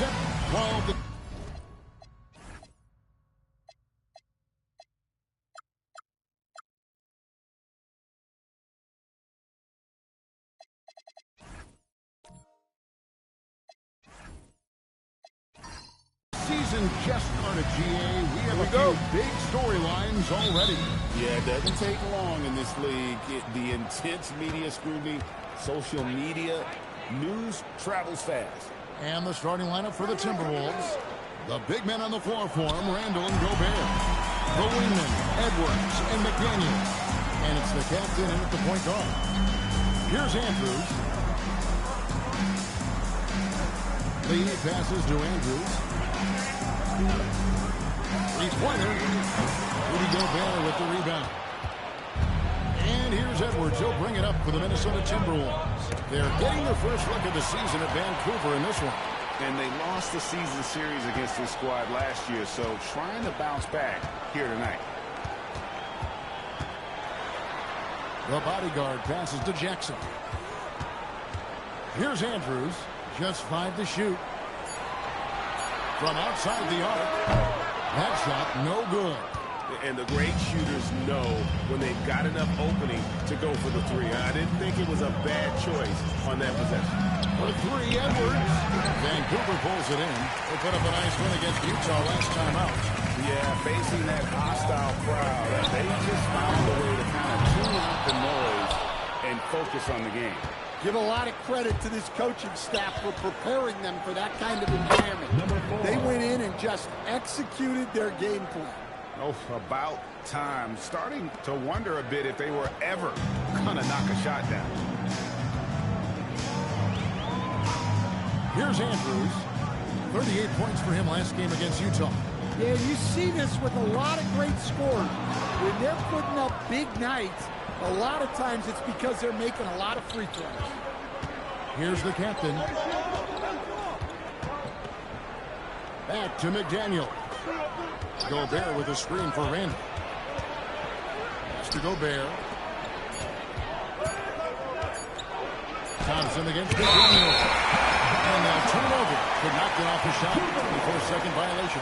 at 12. Season just started, GA. We have a few big storylines already. Yeah, it doesn't take long in this league. The intense media scrutiny, social media, news travels fast. And the starting lineup for the Timberwolves. The big men on the floor for him, Randall and Gobert. The wingmen, Edwards and McDaniel. And it's the captain in at the point guard. Here's Andrews. Lee passes to Andrews. Three-pointer. Rudy Gobert with the rebound. And here's Edwards. He'll bring it up for the Minnesota Timberwolves. They're getting their first look at the season at Vancouver in this one. And they lost the season series against this squad last year, so trying to bounce back here tonight. The bodyguard passes to Jackson. Here's Andrews. Just 5 to shoot. From outside the arc. That shot no good. And the great shooters know when they've got enough opening to go for the three. I didn't think it was a bad choice on that possession. For three, Edwards. Vancouver pulls it in. They put up a nice win against Utah last time out. Yeah, facing that hostile crowd, they just found a way to kind of tune out the noise and focus on the game. Give a lot of credit to this coaching staff for preparing them for that kind of environment. They went in and just executed their game plan. Oh, about time. Starting to wonder a bit if they were ever going to knock a shot down. Here's Andrews. 38 points for him last game against Utah. Yeah, you see this with a lot of great scoring. When they're putting up big nights, a lot of times it's because they're making a lot of free throws. Here's the captain. Back to McDaniel. Gobert with a screen for Randall. Pass to Gobert. Thompson against McDaniel. And now turnover. Could not get off the shot before a second violation.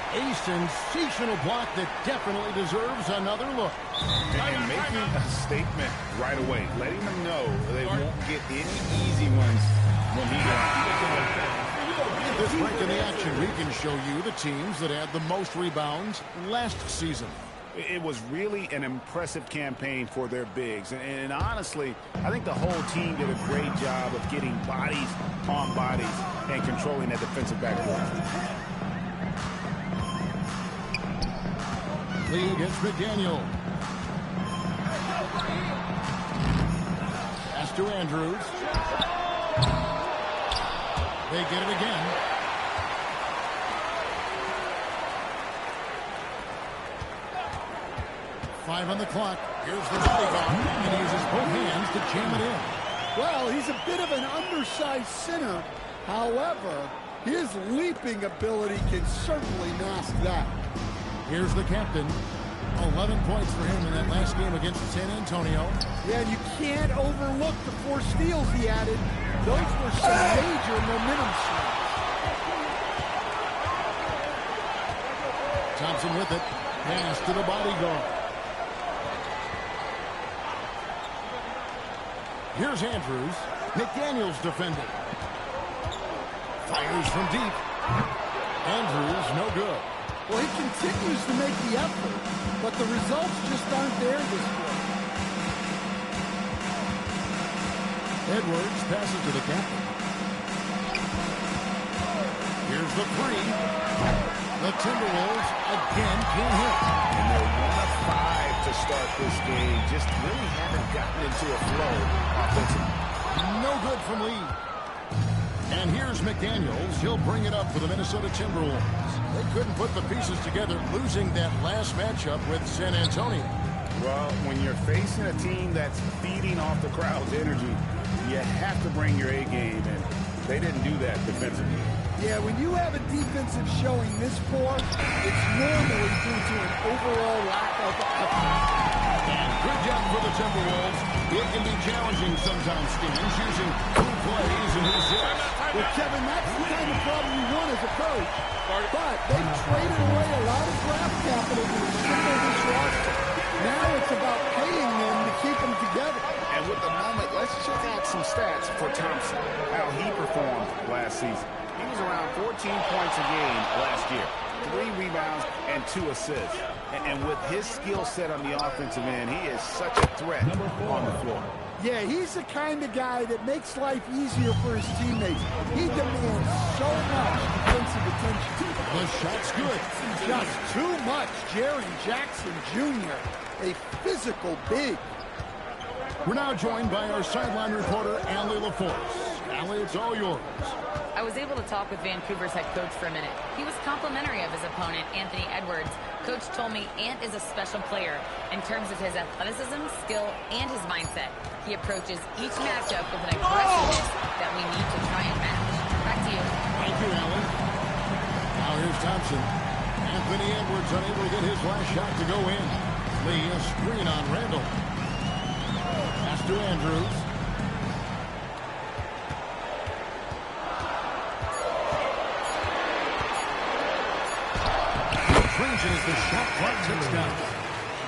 A sensational block that definitely deserves another look. And making a statement right away, letting them know they won't get any easy ones when he goes. This break in the action, we can show you the teams that had the most rebounds last season. It was really an impressive campaign for their bigs. And honestly, I think the whole team did a great job of getting bodies on bodies and controlling that defensive backcourt. Lee against McDaniel. Pass to Andrews. They get it again. Five on the clock. Here's the bodyguard, and he uses both hands to jam it in. Well, he's a bit of an undersized center. However, his leaping ability can certainly mask that. Here's the captain. 11 points for him in that last game against San Antonio. Yeah, and you can't overlook the 4 steals he added. Those were some major momentum swings. Thompson with it. Pass to the bodyguard. Here's Andrews. McDaniels defending. Fires from deep. Andrews, no good. Well, he continues to make the effort, but the results just aren't there this way. Edwards passes to the captain. Here's the three. The Timberwolves again can't hit. And they're 1 of 5 to start this game. Just really haven't gotten into a flow offensively. No good from Lee. And here's McDaniels. He'll bring it up for the Minnesota Timberwolves. They couldn't put the pieces together, losing that last matchup with San Antonio. Well, when you're facing a team that's feeding off the crowd's energy, you have to bring your A game, and they didn't do that defensively. Yeah, when you have a defensive showing this poor, it's normally due to an overall lack of effort. And Good job for the Timberwolves. It can be challenging sometimes, Skins, using who plays and who sits. Well, Kevin, that's the kind of problem you want as a coach. But they've traded away a lot of draft capital to assemble this roster. Now it's about paying them to keep them together. And with the moment, let's check out some stats for Thompson, how he performed last season. He was around 14 points a game last year, 3 rebounds and 2 assists. And with his skill set on the offensive end, he is such a threat on the floor. Yeah, he's the kind of guy that makes life easier for his teammates. He demands so much defensive attention. The shot's good. Just too much. Jaren Jackson Jr., a physical big. We're now joined by our sideline reporter, Allie LaForce. Allie, it's all yours. I was able to talk with Vancouver's head coach for a minute. He was complimentary of his opponent, Anthony Edwards. Coach told me Ant is a special player in terms of his athleticism, skill, and his mindset. He approaches each matchup with an aggressiveness that we need to try and match. Back to you. Thank you, Allie. Now here's Thompson. Anthony Edwards unable to get his last shot to go in. Lee, a screen on Randall. Pass to Andrews. As the shot clock ticks down.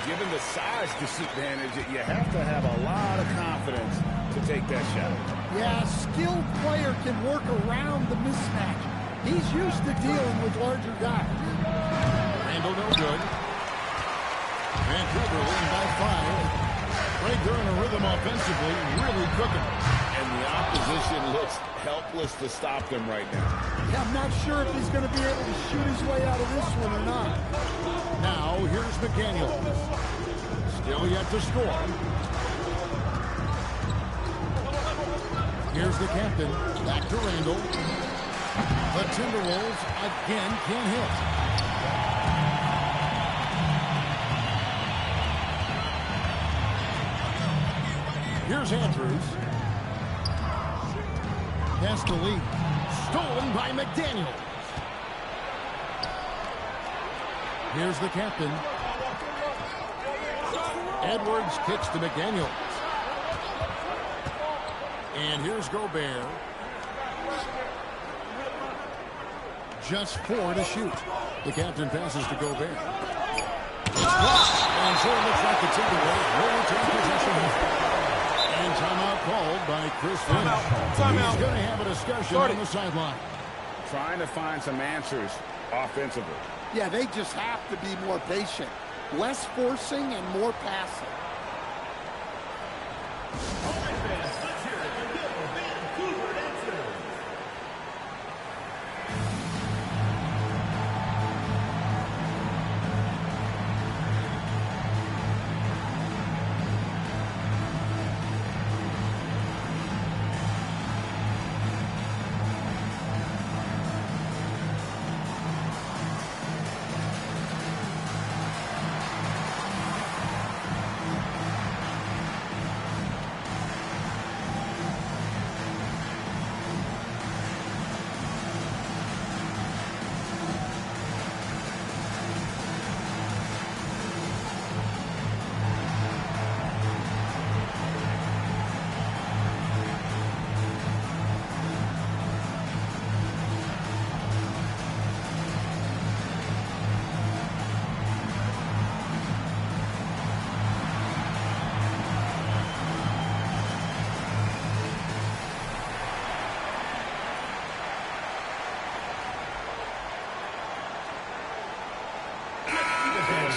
Given the size disadvantage, you have to have a lot of confidence to take that shot. Yeah, a skilled player can work around the mismatch. He's used to dealing with larger guys. Randall no good. Vancouver leading by 5. Right there in a rhythm offensively, really cooking. And the opposition looks helpless to stop them right now. Yeah, I'm not sure if he's going to be able to shoot his way out of this one or not. Now, here's McDaniel. Still yet to score. Here's the captain. Back to Randall. The Timberwolves again can't hit. Here's Andrews. Pass the lead. Stolen by McDaniel. Here's the captain. Edwards kicks to McDaniel. And here's Gobert. Just 4 to shoot. The captain passes to Gobert. And so it looks like the Timberwolves will retain possession. And timeout called by Chris Finch. Timeout. He's going to have a discussion on the sideline. Trying to find some answers offensively. Yeah, they just have to be more patient. Less forcing and more passing.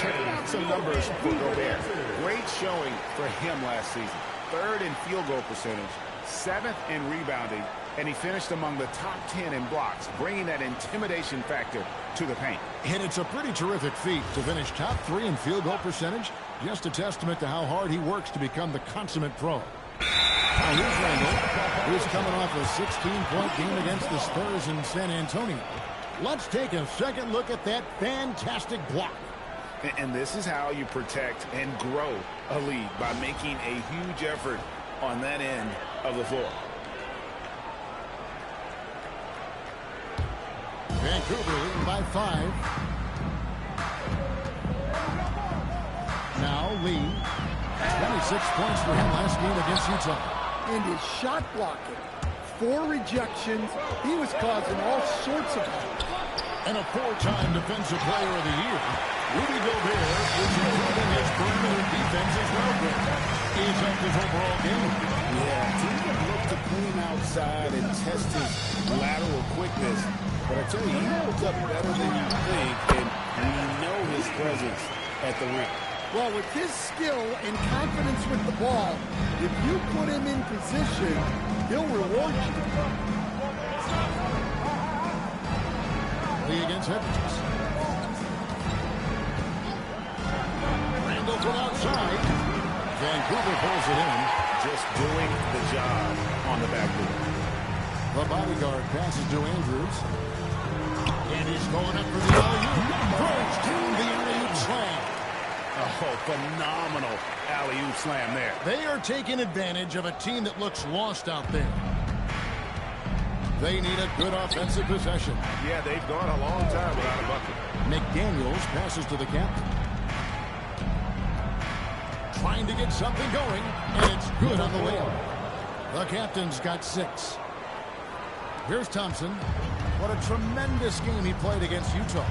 Checking out some numbers for Gobert. Great showing for him last season. 3rd in field goal percentage, 7th in rebounding, and he finished among the top 10 in blocks, bringing that intimidation factor to the paint. And it's a pretty terrific feat to finish top 3 in field goal percentage. Just a testament to how hard he works to become the consummate pro. Now here's Randall, who's coming off a 16-point game against the Spurs in San Antonio. Let's take a second look at that fantastic block. And this is how you protect and grow a lead, by making a huge effort on that end of the floor. Vancouver leading by 5. Now Lee. points for him last game against Utah. And his shot blocking, 4 rejections. He was causing all sorts of harm. And a 4-time Defensive Player of the Year, Rudy Gobert is improving his perimeter defense as well. He's up his overall game. Yeah, teams have looked to put him outside and test his lateral quickness. But I tell you, he holds up better than you think, and we know his presence at the rim. Well, with his skill and confidence with the ball, if you put him in position, he'll reward you. Lee against Edwards. Randall from outside. Vancouver pulls it in. Just doing the job on the backboard. The bodyguard passes to Andrews. And he's going up for the alley-oop. Throws to the alley-oop slam. Oh, phenomenal alley-oop slam there. They are taking advantage of a team that looks lost out there. They need a good offensive possession. Yeah, they've gone a long time without a bucket. McDaniels passes to the captain. Trying to get something going, and it's good on the layup. The captain's got 6. Here's Thompson. What a tremendous game he played against Utah.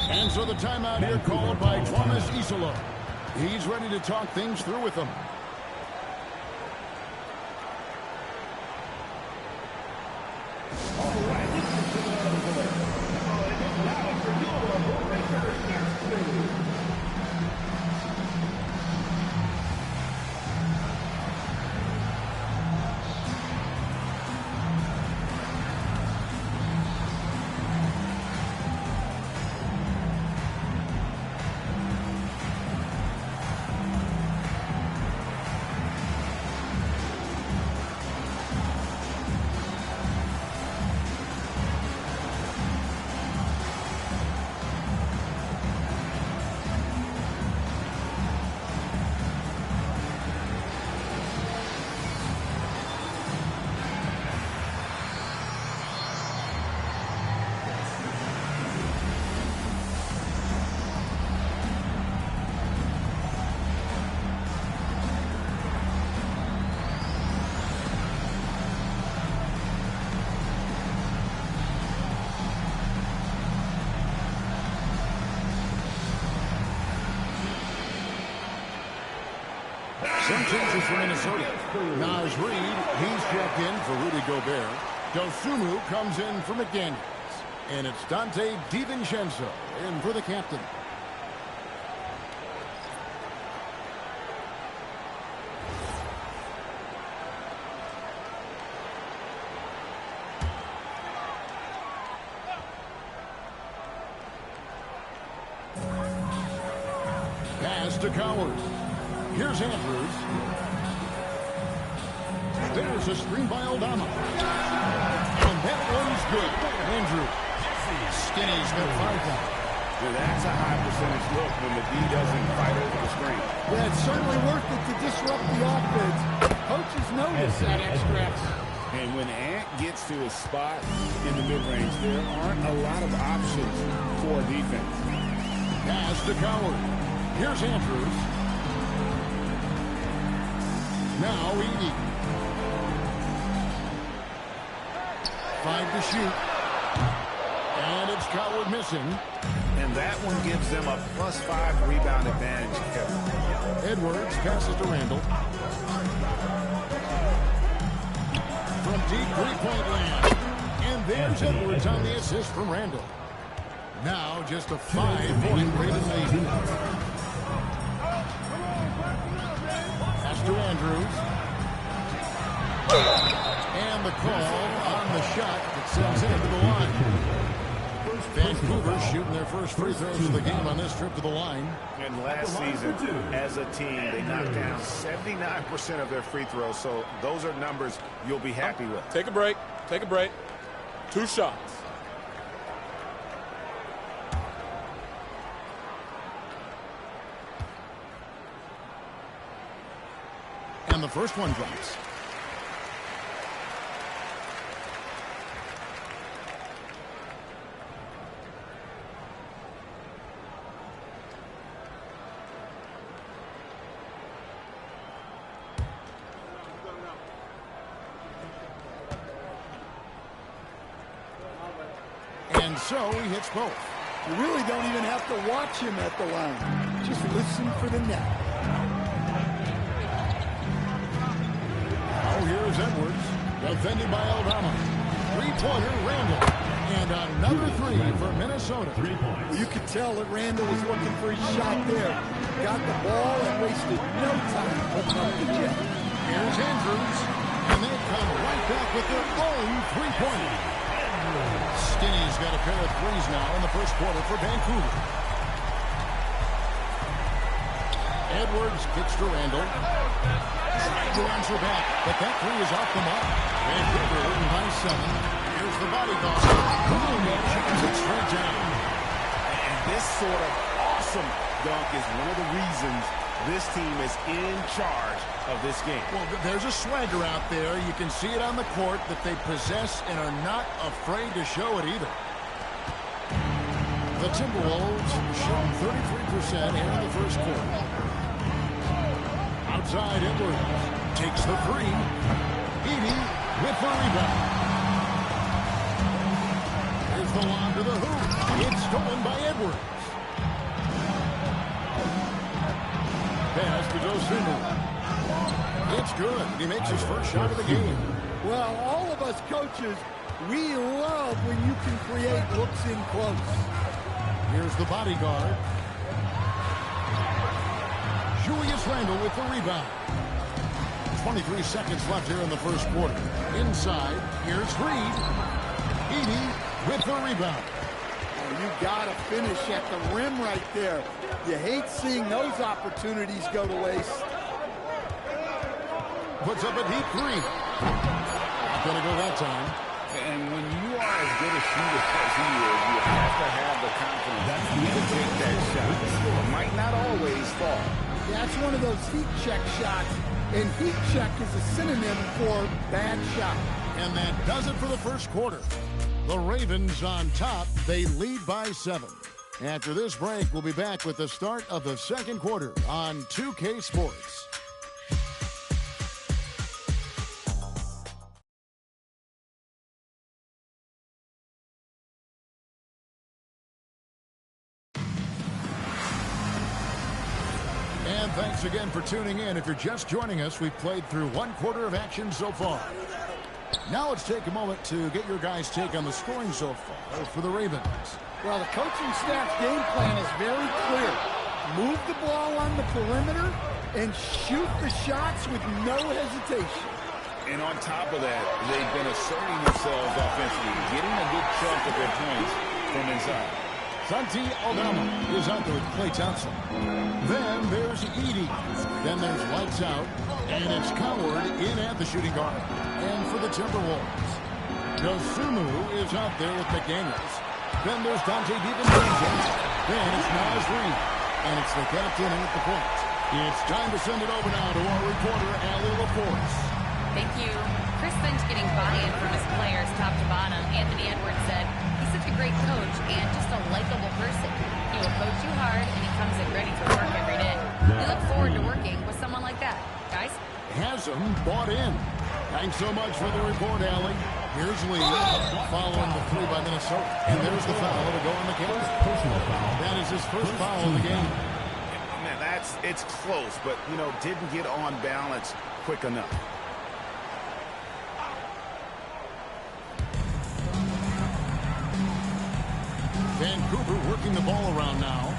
And so the timeout here called by Thomas Isola. He's ready to talk things through with them. Some changes for Minnesota. Naz Reid, he's checked in for Rudy Gobert. Dosunmu comes in for McDaniels. And it's Dante DiVincenzo in for the captain. Pass to Coward. Here's Andrews. There's a screen by Aldama. And that one's good. Andrews. Skinny's got 5 points. Well, that's a high percentage look when the D doesn't fight over the screen. Yeah, it's certainly worth it to disrupt the offense. Coaches notice that extra. And when Ant gets to his spot in the mid-range, there aren't a lot of options for defense. Pass to Coward. Here's Andrews. Now Edey. 5 to shoot. And it's Coward missing. And that one gives them a +5 rebound advantage, Kevin. Edwards passes to Randall. From deep three-point land. And there's Edwards on the assist from Randall. Now just a 5-point Raven lead. Pass to Andrews. And the call on the shot that sends it into the line. Vancouver shooting their first free throws of the game on this trip to the line. And last season, as a team, they knocked down 79% of their free throws, so those are numbers you'll be happy with. Take a break. Take a break. 2 shots. And the first one drops. And so he hits both. You really don't even have to watch him at the line. Just listen for the net. Now here's Edwards, defended by Aldama. Three-pointer, Randall. And another three for Minnesota. 3 points. You could tell that Randall was looking for his shot there. Got the ball and wasted no time putting up the jet. Here's Andrews. And they come right back with their own three-pointer. Skinny's got a pair of threes now in the first quarter for Vancouver. Edwards kicks to Randall. Trying to answer back, but that three is off the mark. Vancouver leading by 7. Here's the bodyguard. Boom, he chickens it straight down. And this sort of awesome dunk is one of the reasons this team is in charge of this game. Well, there's a swagger out there. You can see it on the court that they possess and are not afraid to show it either. The Timberwolves shooting 33% here in the first quarter. Outside Edwards takes the three. Edey with the rebound. Here's the lob to the hoop. It's stolen by Edwards. Pass to Dosunmu. It's good. He makes his first shot of the game. Well, all of us coaches, we love when you can create looks in close. Here's the bodyguard. Julius Randle with the rebound. 23 seconds left here in the first quarter. Inside, here's Reed. Edey with the rebound. Oh, you got to finish at the rim right there. You hate seeing those opportunities go to waste. Puts up a deep three. Not going to go that time. And when you are as good a shooter as he is, you have to have the confidence to take that shot. It might not always fall. That's one of those heat check shots, and heat check is a synonym for bad shot. And that does it for the first quarter. The Ravens on top. They lead by 7. After this break, we'll be back with the start of the second quarter on 2K Sports. And thanks again for tuning in. If you're just joining us, we've played through one quarter of action so far. Now let's take a moment to get your guys' take on the scoring so far for the Ravens. Well, the coaching staff's game plan is very clear. Move the ball on the perimeter and shoot the shots with no hesitation. And on top of that, they've been asserting themselves offensively, getting a good chunk of their points from inside. Santi Aldama is out there with Klay Thompson. Then there's Edey. Then there's Lights Out. And it's Coward in at the shooting guard. And for the Timberwolves, Dosunmu is out there with McDaniels. Then there's Dante DiVincenzo. Then it's Naz Reid. And it's the captain in at the point. It's time to send it over now to our reporter, Allie LaForce. Thank you. Chris Finch getting buy-in from his players top to bottom. Anthony Edwards said, he's such a great coach and just a likable person. He will coach you hard and he comes in ready for work every day. We look forward to working with someone like that. Guys? Hasn't bought in. Thanks so much for the report, Allie. Here's Lee following the three by Minnesota. And there's the foul to go on the captain. That is his first foul of the game. Man, it's close, but, you know, didn't get on balance quick enough. Vancouver working the ball around now.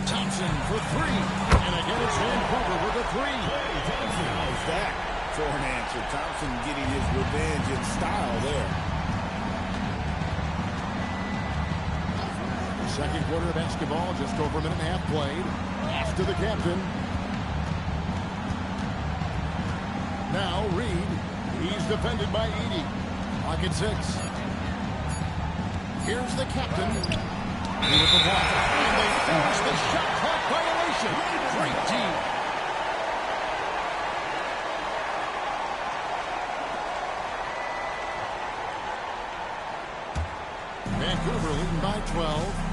Thompson for three. And again, it's Vancouver with a three. How's that for an answer? Thompson getting his revenge in style there. Second quarter of basketball, just over a minute and a half played. Pass to the captain. Now Reed. He's defended by Edey. Clock at 6. Here's the captain. With the block. And they force the shot clock violation. Great team. Vancouver leading by 12.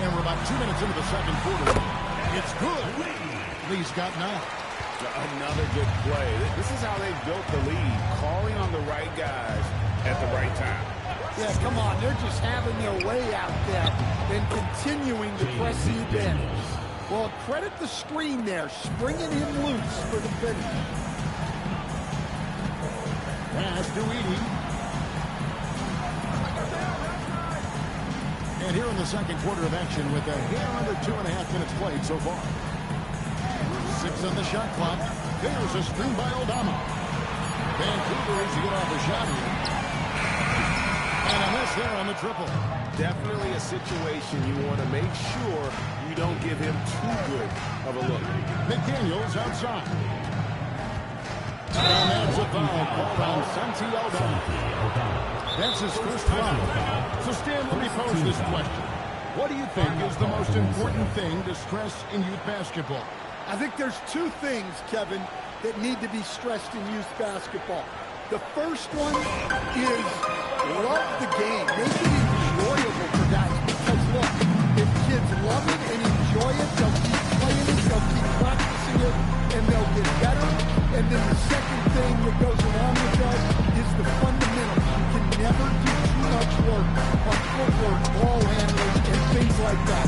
And we're about 2 minutes into the second quarter. It's good. Lee's got 9. Another good play. This is how they built the lead, calling on the right guys at the right time. Yeah, come on. They're just having their way out there and continuing to press the advantage. Well, credit the screen there, springing him loose for the finish. Pass to Edey. And here in the second quarter of action with a hair under 2.5 minutes played so far. 6 on the shot clock. There's a screen by Aldama. Vancouver needs to get off a shot here. And a miss there on the triple. Definitely a situation you want to make sure you don't give him too good of a look. McDaniels outside. And that's a foul called on Santi Aldama. That's his first foul. So Stan, let me pose this question. What do you think is the most important thing to stress in youth basketball? I think there's 2 things, Kevin, that need to be stressed in youth basketball. The first one is love the game. Make it enjoyable for guys. Because, look, if kids love it and enjoy it, they'll keep playing it, they'll keep practicing it, and they'll get better. And then the second thing that goes along with that is the fundamentals. You can never do too much work on footwork, ball handling, and things like that.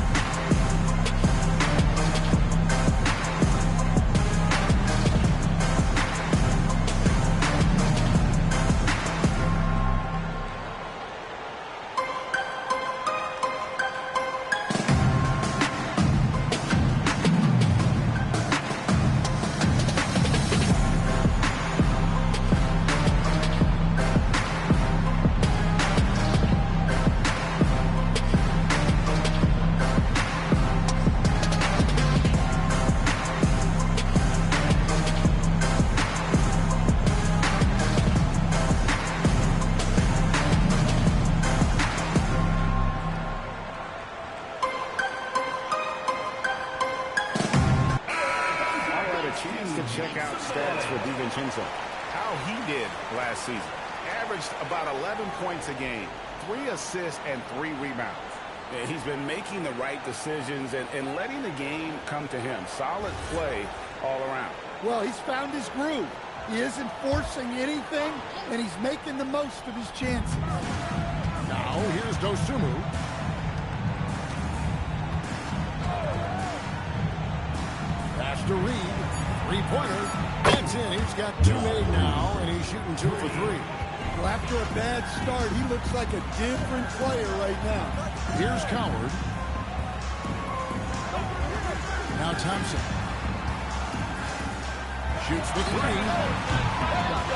Check out stats for DiVincenzo. How he did last season. Averaged about 11 points a game, 3 assists and 3 rebounds. He's been making the right decisions and letting the game come to him. Solid play all around. Well, he's found his groove. He isn't forcing anything, and he's making the most of his chances. Now, here's Dosunmu. Pass to Reed. 3-pointer. That's in. He's got 2 made now, and he's shooting 2 for 3. Well, after a bad start, he looks like a different player right now. Here's Coward. Now Thompson. Shoots the 3.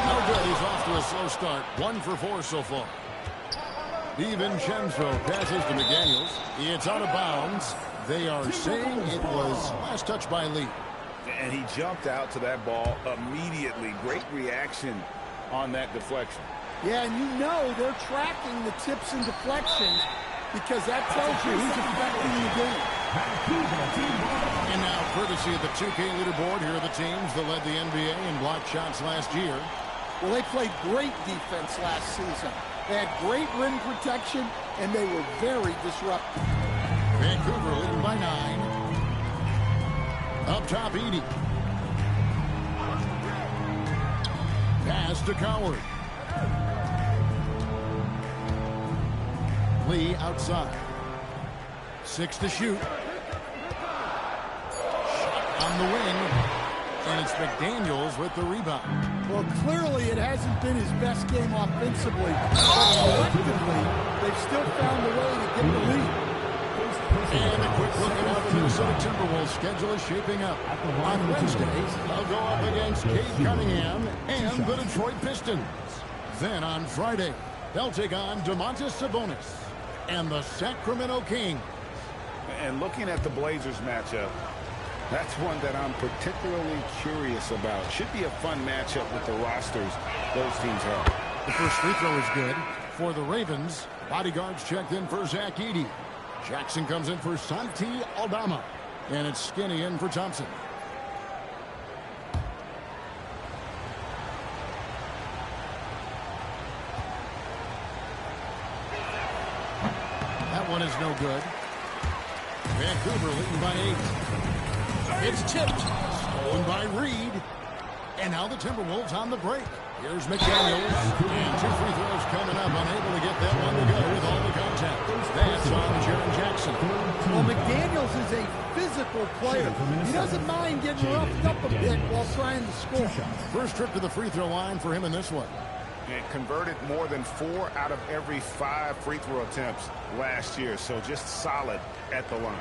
No good. He's off to a slow start. 1 for 4 so far. DiVincenzo passes to McDaniels. It's out of bounds. They are saying it was last touch by Lee. And he jumped out to that ball immediately. Great reaction on that deflection. Yeah, and you know they're tracking the tips and deflections because that tells you who's affecting the game. And now, courtesy of the 2K leaderboard, here are the teams that led the NBA in blocked shots last year. Well, they played great defense last season. They had great rim protection, and they were very disruptive. Vancouver leading by 9. Up top, Edey. Pass to Coward. Lee outside. 6 to shoot. Shot on the wing. And it's McDaniels with the rebound. Well, clearly it hasn't been his best game offensively, but collectively, they've still found a way to get the lead. And a quick look at how the Minnesota Timberwolves schedule is shaping up. On Wednesday, they'll go up against Cade Cunningham and the Detroit Pistons. Then on Friday, they'll take on Domantas Sabonis and the Sacramento Kings. And looking at the Blazers matchup, that's one that I'm particularly curious about. Should be a fun matchup with the rosters those teams have. The first free throw is good. For the Ravens, bodyguards checked in for Zach Edey. Jackson comes in for Santi Aldama. And it's Skinny in for Thompson. That one is no good. Vancouver leading by 8. It's tipped. owned by Reed. And now the Timberwolves on the break. Here's McDaniels. And 2 free throws coming up. Unable to get that one to go with all the contact. That's on Jaren Jackson. Well, McDaniels is a physical player. He doesn't mind getting roughed up a bit while trying to score. First trip to the free throw line for him in this one. And converted more than 4 out of every 5 free throw attempts last year. So just solid at the line.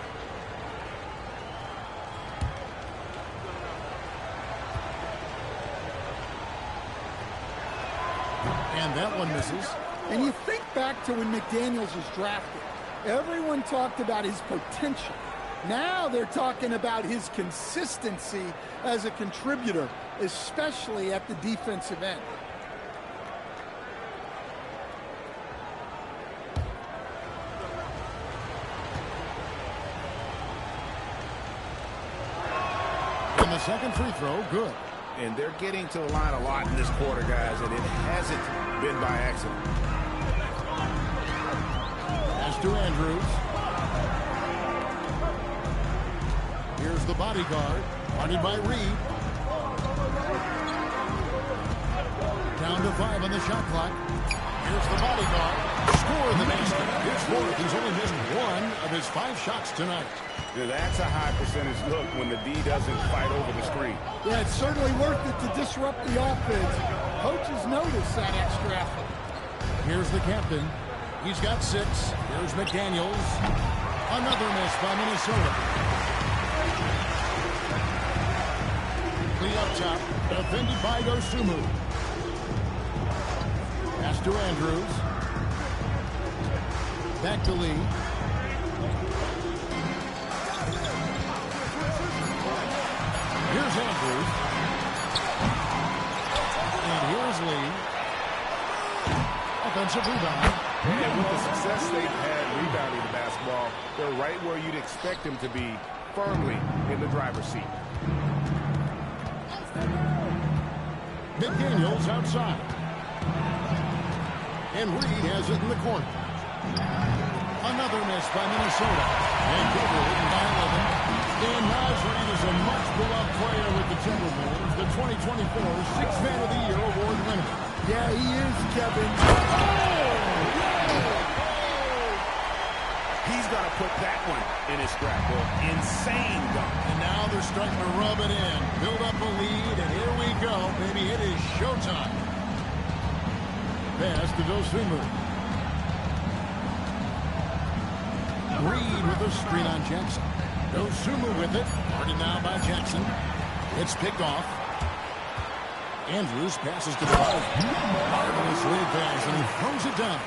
And that one misses. And you think back to when McDaniels was drafted. Everyone talked about his potential. Now they're talking about his consistency as a contributor, especially at the defensive end. And the second free throw, good. And they're getting to the line a lot in this quarter, guys, and it hasn't been by accident. Pass to Andrews. Here's the bodyguard, guarded by Reed. Down to 5 on the shot clock. Here's the bodyguard. Score the basket. His fourth. He's only missed 1 of his 5 shots tonight. Yeah, that's a high percentage look when the D doesn't fight over the screen. Yeah, it's certainly worth it to disrupt the offense. Coaches notice that extra effort. Here's the captain. He's got 6. Here's McDaniels. Another miss by Minnesota. Lee up top. Defended by Dosunmu. Pass to Andrews. Back to Lee. Here's Andrews. And here's Lee. Offensive rebound. And with the success they've had rebounding the basketball, they're right where you'd expect them to be, firmly in the driver's seat. McDaniels outside. And Reed has it in the corner. Another miss by Minnesota. Vancouver leading by 11. And Naz Reid is a much-beloved player with the Timberwolves, the 2024 Sixth Man of the Year award winner. Yeah, he is, Kevin. He's got to put that one in his scrapbook. Insane dunk. And now they're starting to rub it in. Build up a lead, and here we go. Baby, it is showtime. Pass to Dosunmu. Reed with a screen on Jackson. Dosunmu with it. Guarded now by Jackson. It's picked off. Andrews passes to the right. Marvelous lead pass, and he throws it down.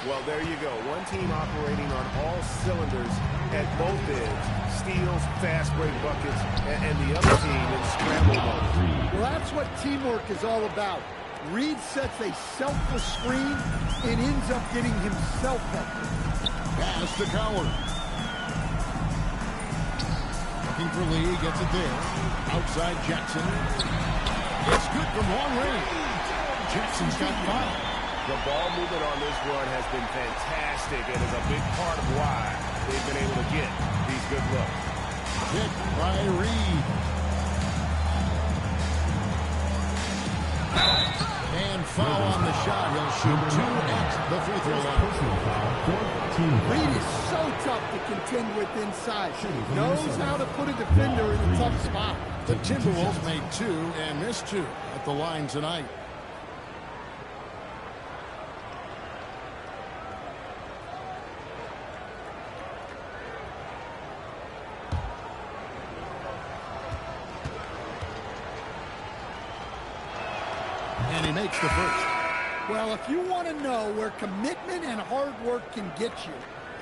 Well, there you go. One team operating on all cylinders at both ends. Steals, fast break buckets, and the other team in scramble mode. Well, that's what teamwork is all about. Reed sets a selfless screen and ends up getting himself open. Pass to Coward. Looking for Lee, gets it there. Outside Jackson. It's good from long range. Jackson's got 5. The ball movement on this run has been fantastic and is a big part of why they've been able to get these good looks. Hit by Reed. And foul on the shot. He'll shoot 2 at the free throw line. Reed is so tough to contend with inside. Knows how to put a defender in a tough spot. The Timberwolves made 2 and missed 2 at the line tonight. And he makes the first. Well, if you want to know where commitment and hard work can get you,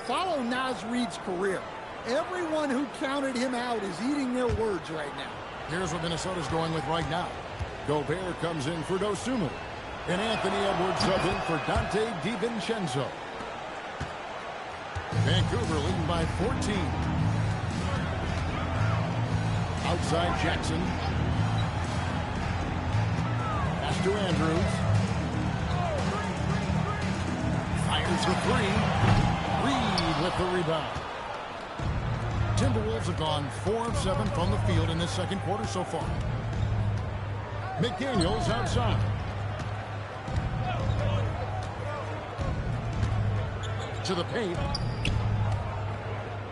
follow Naz Reid's career. Everyone who counted him out is eating their words right now. Here's what Minnesota's going with right now. Gobert comes in for Dosunmu. And Anthony Edwards subs in for Dante DiVincenzo. Vancouver leading by 14. Outside Jackson. Pass to Andrews. Fires for 3. Reed with the rebound. Timberwolves have gone 4 of 7 from the field in this second quarter so far. McDaniels outside. To the paint.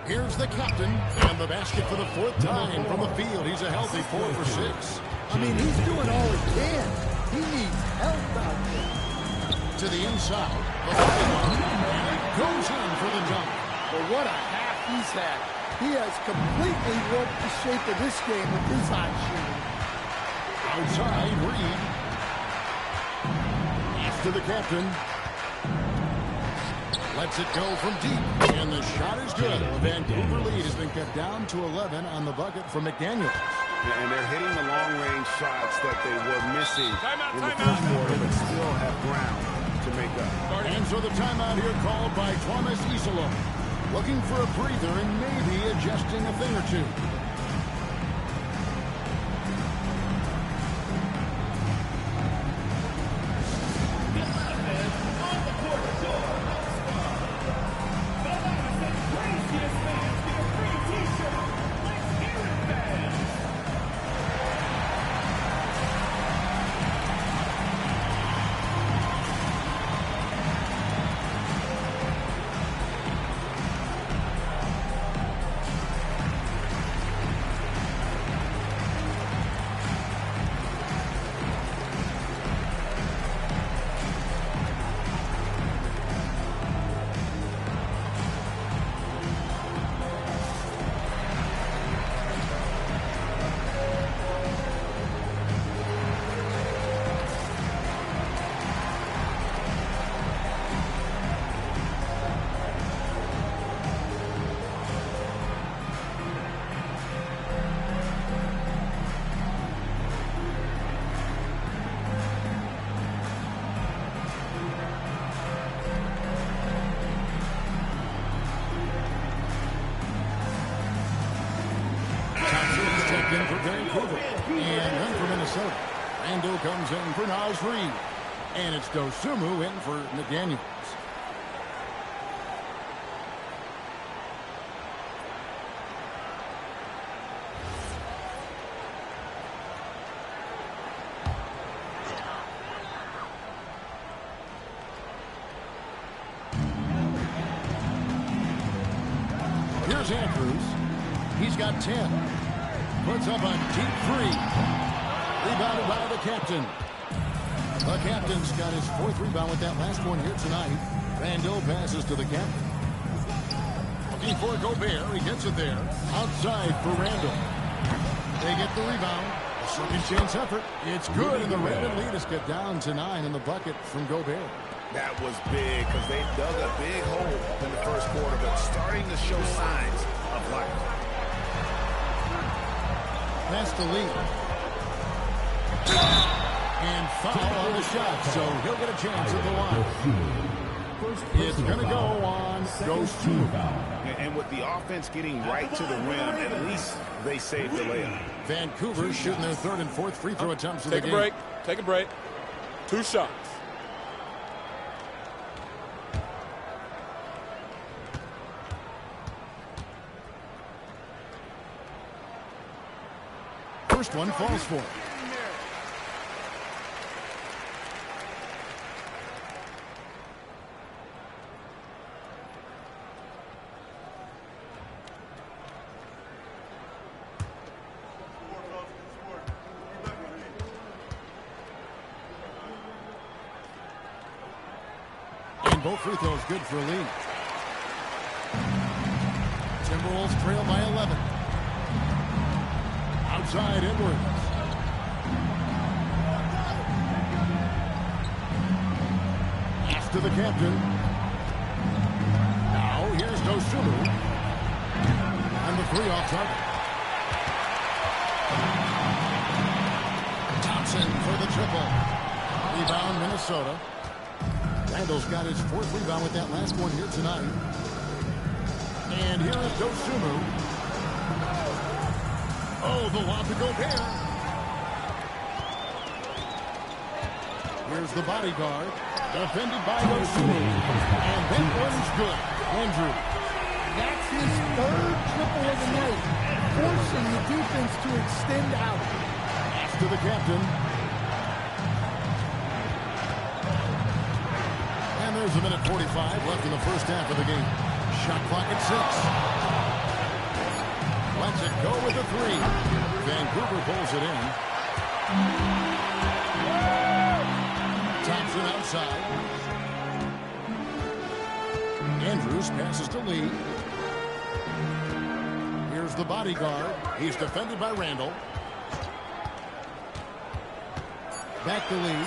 Here's the captain, and the basket for the 4th time from the field. He's a healthy 4 for 6. I mean, he's doing all he can. He needs help out there. To the inside. The and it goes in for the dunk. Well, what a half he's had. He has completely warped the shape of this game with his hot shooting. Outside, Reed. After the captain. Lets it go from deep, and the shot is good. The Vancouver lead has been cut down to 11 on the bucket from McDaniels. And they're hitting the long-range shots that they were missing in the first quarter, but still have ground to make up. And so the timeout here called by Thomas Isolo. Looking for a breather and maybe adjusting a thing or two. In for Vancouver, and then for Minnesota. Randall comes in for Naz Reid, and it's Dosunmu in for McDaniels. Here's Andrews. He's got 10. Puts up a deep 3. Rebounded by the captain. The captain's got his 4th rebound with that last one here tonight. Randall passes to the captain. Looking for Gobert. He gets it there. Outside for Randall. They get the rebound. A second chance effort. It's good, and the Raven lead is cut down to 9 in the bucket from Gobert. That was big because they dug a big hole in the first quarter, but starting to show signs of life. That's the lead. And foul on the shot, so he'll get a chance at the line. It's going to go on. Goes to. And with the offense getting right to the rim, at least they saved the layup. Vancouver shooting their 3rd and 4th free throw attempts of the game. Take a break. Take a break. 2 shots. First one falls for. And both free throws good for a lead. Timberwolves trail by 11. Outside Edwards. Pass to the captain. Now here's Dosunmu. And the 3 off target. Thompson for the triple. Rebound Minnesota. Randall's got his 4th rebound with that last one here tonight. And here is Dosunmu. Oh, the lob to Gobert. Here's the bodyguard. Defended by Dosunmu. And that one's good. Andrew. That's his 3rd example of the night, forcing the defense to extend out. Pass to the captain. And there's a minute 45 left in the first half of the game. Shot clock at 6. Lets it go with a 3. Vancouver pulls it in. Thompson outside. Andrews passes to Lee. Here's the bodyguard. He's defended by Randall. Back to Lee.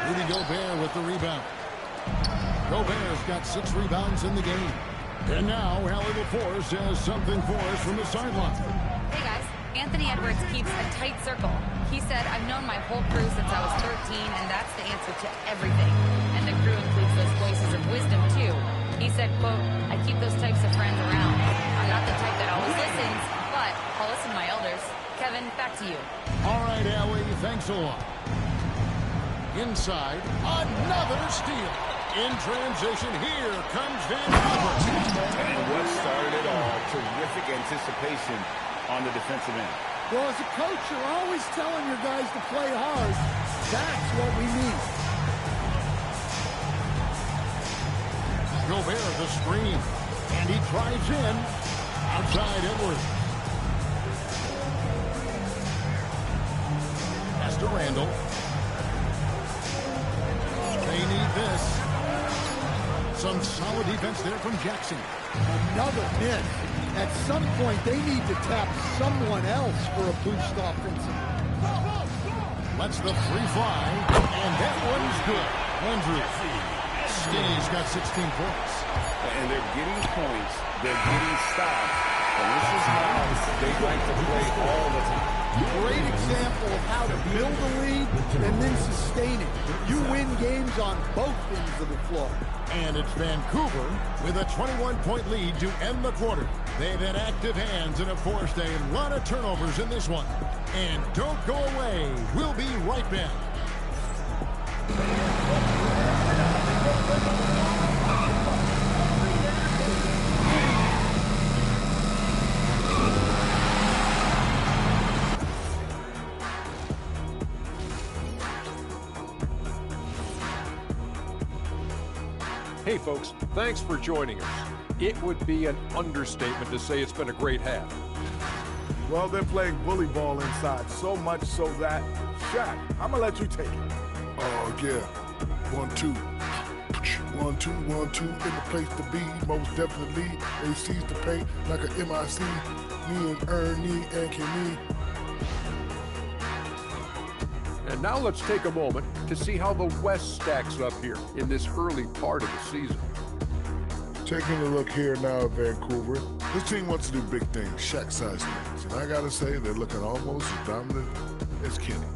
Rudy Gobert with the rebound. Gobert's got 6 rebounds in the game. And now, Allie LaForce has something for us from the sideline. Hey, guys. Anthony Edwards keeps a tight circle. He said, I've known my whole crew since I was 13, and that's the answer to everything. And the crew includes those voices of wisdom, too. He said, quote, I keep those types of friends around. I'm not the type that always listens, but I'll listen to my elders. Kevin, back to you. All right, Allie, thanks a lot. Inside, another steal. In transition, here comes Vancouver. And what started it all, terrific anticipation on the defensive end. Well, as a coach, you're always telling your guys to play hard. That's what we need. Gobert the screen. And he drives in. Outside Edwards. Pass to Randall. They need this. Some solid defense there from Jackson. Another miss. At some point, they need to tap someone else for a boost offensive. Lets the 3 fly, and that one's good. Andrews. Skinny's got 16 points. And they're getting points. They're getting stops. And this is how they like to play all the time. Great example of how to build a lead and then sustain it. You win games on both ends of the floor. And it's Vancouver with a 21-point lead to end the quarter. They've had active hands and have forced a lot of turnovers in this one. And don't go away. We'll be right back. Hey folks, thanks for joining us. It would be an understatement to say it's been a great half. Well, they're playing bully ball inside, so much so that, Shaq, I'm gonna let you take it. Oh, yeah. 1-2. 1-2, 1-2, in the place to be, most definitely. They seize the paint like a MIC. Me and Ernie and Kenny. And now let's take a moment to see how the West stacks up here in this early part of the season. Taking a look here now at Vancouver. This team wants to do big things, Shaq-sized things. And I gotta say, they're looking almost as dominant as Kenny.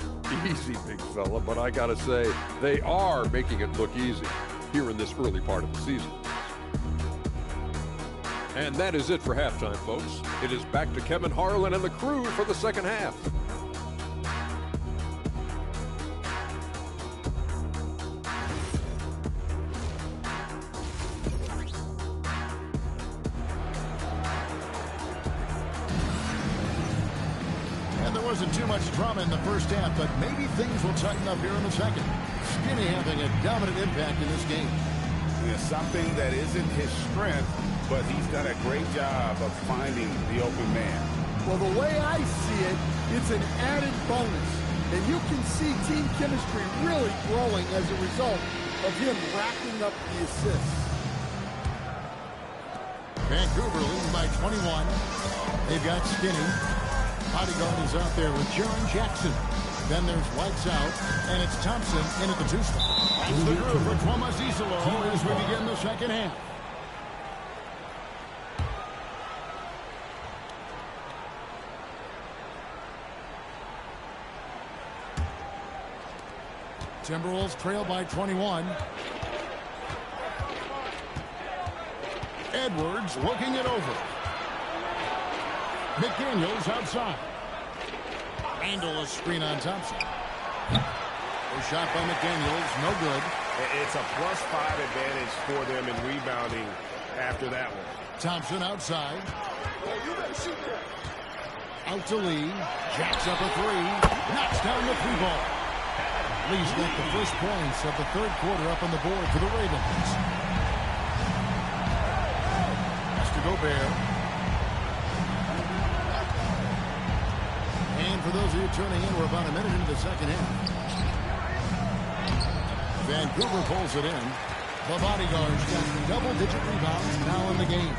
Easy, big fella, but I gotta say, they are making it look easy here in this early part of the season. And that is it for halftime, folks. It is back to Kevin Harlan and the crew for the second half. Wasn't too much drama in the first half, but maybe things will tighten up here in the second. Skinny having a dominant impact in this game. It's something that isn't his strength, but he's done a great job of finding the open man. Well, the way I see it, it's an added bonus. And you can see team chemistry really growing as a result of him racking up the assists. Vancouver leading by 21. They've got Skinny. Bodyguard is out there with Jaren Jackson. Then there's Lights Out, and it's Thompson in at the 2 spot. That's the groove for Tuomas as we begin the second half. Timberwolves trail by 21. Edwards looking it over. McDaniels outside. Randall a screen on Thompson. A shot by McDaniels, no good. It's a +5 advantage for them in rebounding after that one. Thompson outside. Out to Lee. Jacks up a three. Knocks down the three ball. Lee's got the first points of the third quarter up on the board for the Ravens. Has to Gobert. And for those of you tuning in, we're about a minute into the second half. Vancouver pulls it in. The bodyguards got double-digit rebounds now in the game.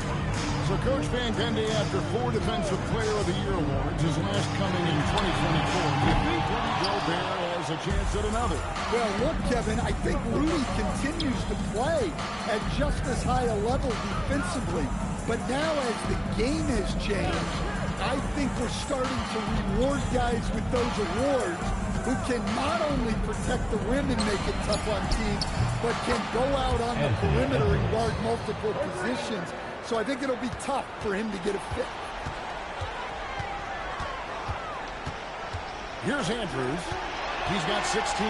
So Coach Van Gundy, after 4 Defensive Player of the Year awards, his last coming in 2024, do you think Rudy Gobert has a chance at another? Well, look, Kevin, I think Rudy continues to play at just as high a level defensively. But now as the game has changed, I think we're starting to reward guys with those awards who can not only protect the rim and make it tough on teams, but can go out on the perimeter and guard multiple positions. So I think it'll be tough for him to get a fit. Here's Andrews. He's got 16.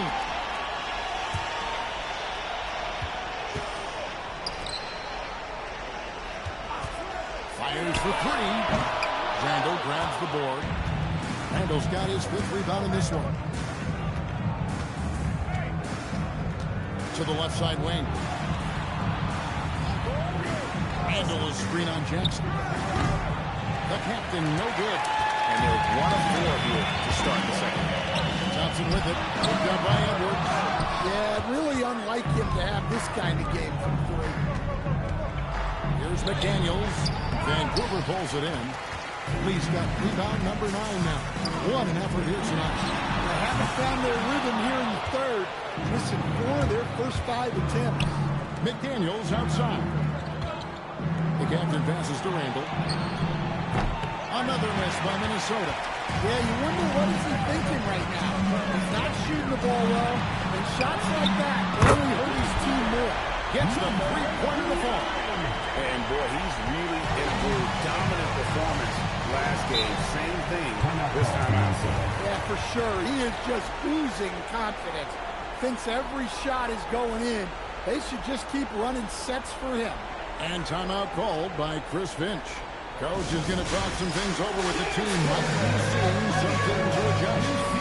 Fires for three. Randall grabs the board. Randall's got his 5th rebound in this one. To the left side wing. Randall is screen on Jackson. The captain, no good. And they're 1 of 4 here to start the second half. Thompson with it. Picked up by Edwards. Yeah, really unlike him to have this kind of game from 3. Here's McDaniels. Vancouver pulls it in. Lee's got rebound number 9 now. What an effort here tonight. They haven't found their rhythm here in the third. Missing 4 of their first 5 attempts. McDaniels outside. The captain passes to Randall. Another miss by Minnesota. Yeah, you wonder what is he thinking right now. He's not shooting the ball well, and shots like that only hurt his team more. Gets the 3-pointer to fall. And boy, he's really improved. Dominant performance last game. Same thing this time out. Yeah, for sure. He is just oozing confidence. Thinks every shot is going in. They should just keep running sets for him. And timeout called by Chris Finch. Coach is going to talk some things over with the team. Seeing something to adjust.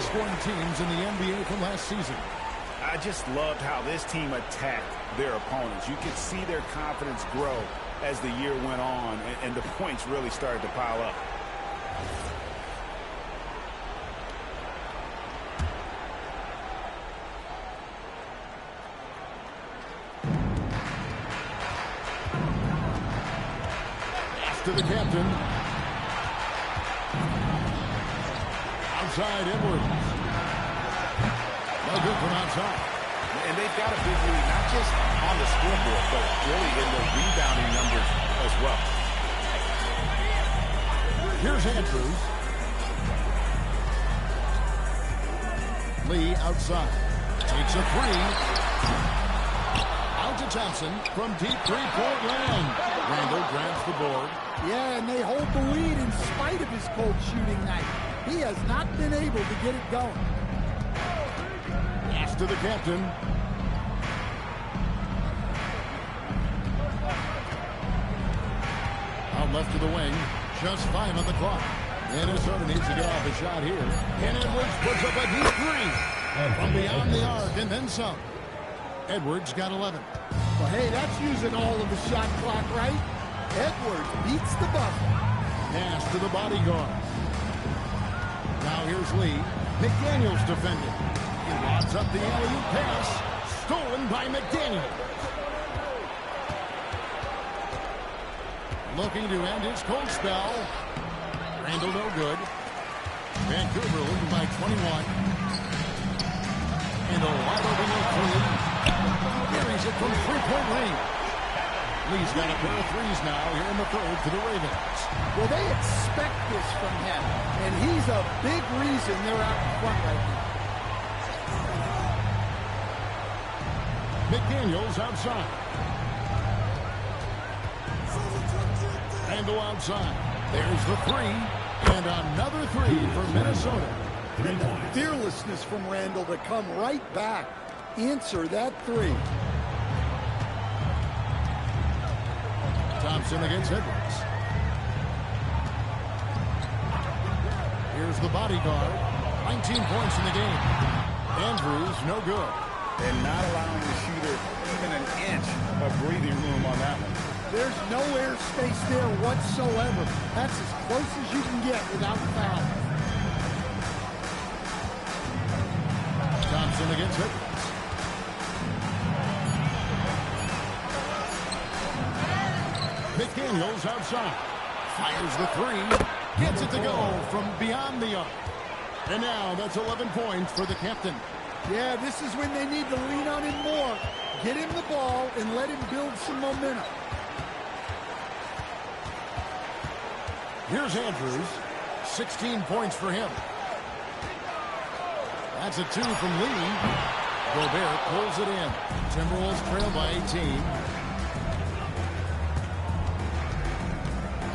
Scoring teams in the NBA from last season. I just loved how this team attacked their opponents. You could see their confidence grow as the year went on, and the points really started to pile up. To the captain. Outside Edwards. No good from outside. And they've got a big lead, not just on the scoreboard, but really in the rebounding numbers as well. Here's Andrews. Lee outside. Takes a 3. Out to Thompson from deep 3-point land. Randall grabs the board. Yeah, and they hold the lead in spite of his cold shooting night. He has not been able to get it going. Pass to the captain. Out left to the wing. Just 5 on the clock. Minnesota needs to get off a shot here. And Edwards puts up a deep three from beyond the arc and then some. Edwards got 11. Well, hey, that's using all of the shot clock, right? Edwards beats the buzzer. Pass to the bodyguard. Now here's Lee. McDaniels defending. He lobs up the alley-oop pass. Stolen by McDaniels. Looking to end his cold spell. Randall no good. Vancouver leading by 21. And a wide open look for Lee. Carries it from three-point range. Lee's got a pair of threes now here in the third for the Ravens. Well, they expect this from him, and he's a big reason they're out in front right now. McDaniels outside. Randall outside. There's the three, and another three for Minnesota. And the fearlessness from Randall to come right back, answer that three. Thompson against Edwards. Here's the bodyguard. 19 points in the game. Andrews, no good. And not allowing the shooter even an inch of breathing room on that one. There's no air space there whatsoever. That's as close as you can get without foul. Thompson against Edwards. McDaniels outside. Fires the three. Gets it to go from beyond the arc. And now that's 11 points for the captain. Yeah, this is when they need to lean on him more. Get him the ball and let him build some momentum. Here's Andrews. 16 points for him. That's a two from Lee. Gobert pulls it in. Timberwolves trail by 18.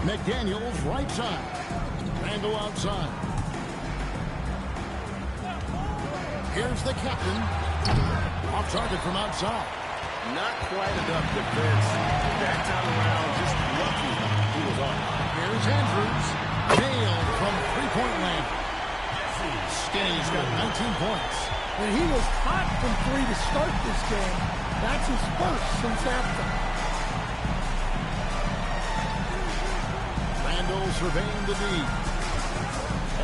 McDaniels right side. Randall outside. Here's the captain. Off target from outside. Not quite enough defense. That time around, just lucky he was on. Here's Andrews. Nailed from three-point land. Skinny's got 19 points. And he was hot from three to start this game. That's his first since halftime. Randall surveying the D.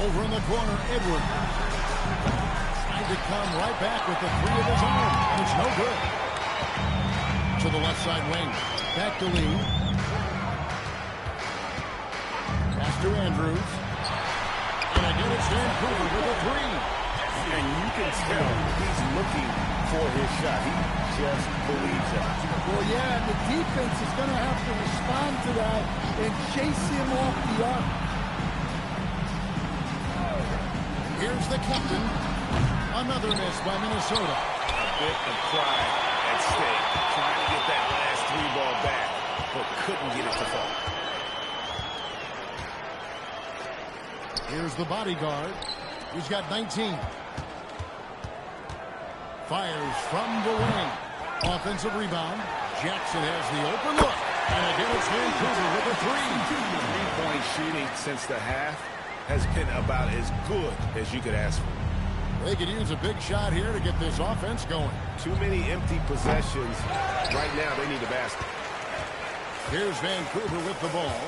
Over in the corner, Edwards. Trying to come right back with the three of his own. And it's no good. To the left side wing. Back to Lee. Pass to Andrews. And again it's Vancouver with a three. And you can tell he's looking for his shot. He just believes it. Well, yeah, and the defense is going to have to respond to that and chase him off the arc. Here's the captain. Another miss by Minnesota. A bit of pride at stake. Trying to get that last three ball back, but couldn't get it to fall. Here's the bodyguard. He's got 19. Fires from the wing. Offensive rebound. Jackson has the open look. And again, it's Vancouver with a three. Three-point shooting since the half has been about as good as you could ask for. They could use a big shot here to get this offense going. Too many empty possessions. Right now, they need a basket. Here's Vancouver with the ball.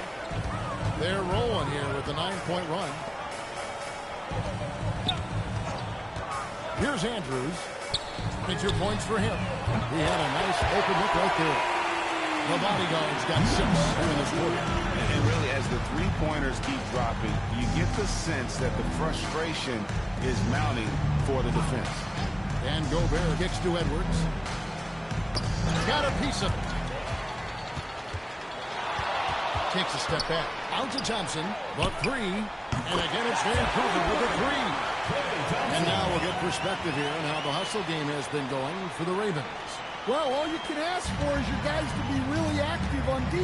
They're rolling here with a 9-point run. Here's Andrews. Get your points for him. He had a nice open look right there. The bodyguard's got 6 here in this quarter. And really, as the three-pointers keep dropping, you get the sense that the frustration is mounting for the defense. And Gobert kicks to Edwards. Got a piece of it. Takes a step back. Out to Thompson. The three. And again, it's Vancouver with a three. And now we'll get perspective here on how the hustle game has been going for the Ravens. Well, all you can ask for is your guys to be really active on D,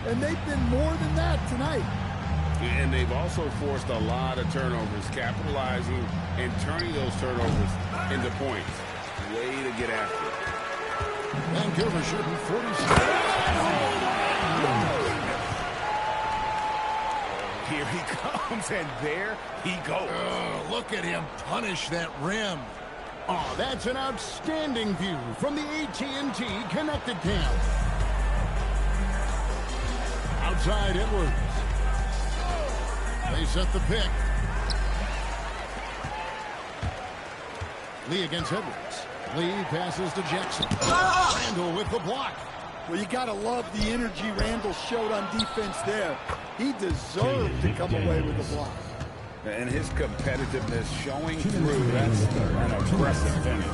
and they've been more than that tonight. And they've also forced a lot of turnovers, capitalizing and turning those turnovers into points. Way to get after it. Vancouver shooting 46. Here he comes, and there he goes. Oh, look at him punish that rim. Oh, that's an outstanding view from the AT&T Connected Camp. Outside Edwards. They set the pick. Lee against Edwards. Lee passes to Jackson. Randall with the block. Well, you got to love the energy Randall showed on defense there. He deserved to come away with the block. And his competitiveness showing through. That's an aggressive finish.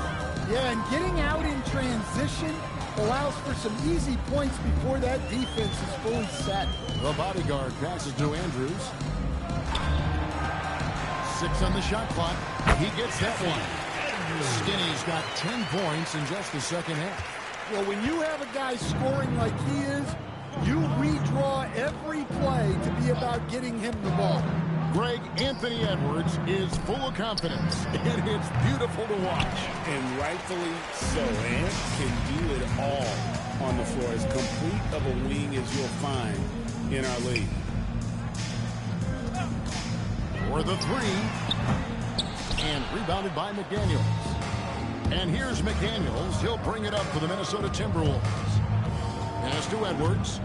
Yeah, and getting out in transition allows for some easy points before that defense is fully set. The bodyguard passes to Andrews. 6 on the shot clock. He gets that one. Skinny's got 10 points in just the second half. Well, when you have a guy scoring like he is, you redraw every play to be about getting him the ball. Greg, Anthony Edwards is full of confidence, and it's beautiful to watch. And rightfully so. Ant can do it all on the floor. As complete of a wing as you'll find in our league. For the 3. And rebounded by McDaniels. And here's McDaniels. He'll bring it up for the Minnesota Timberwolves. Pass to Edwards.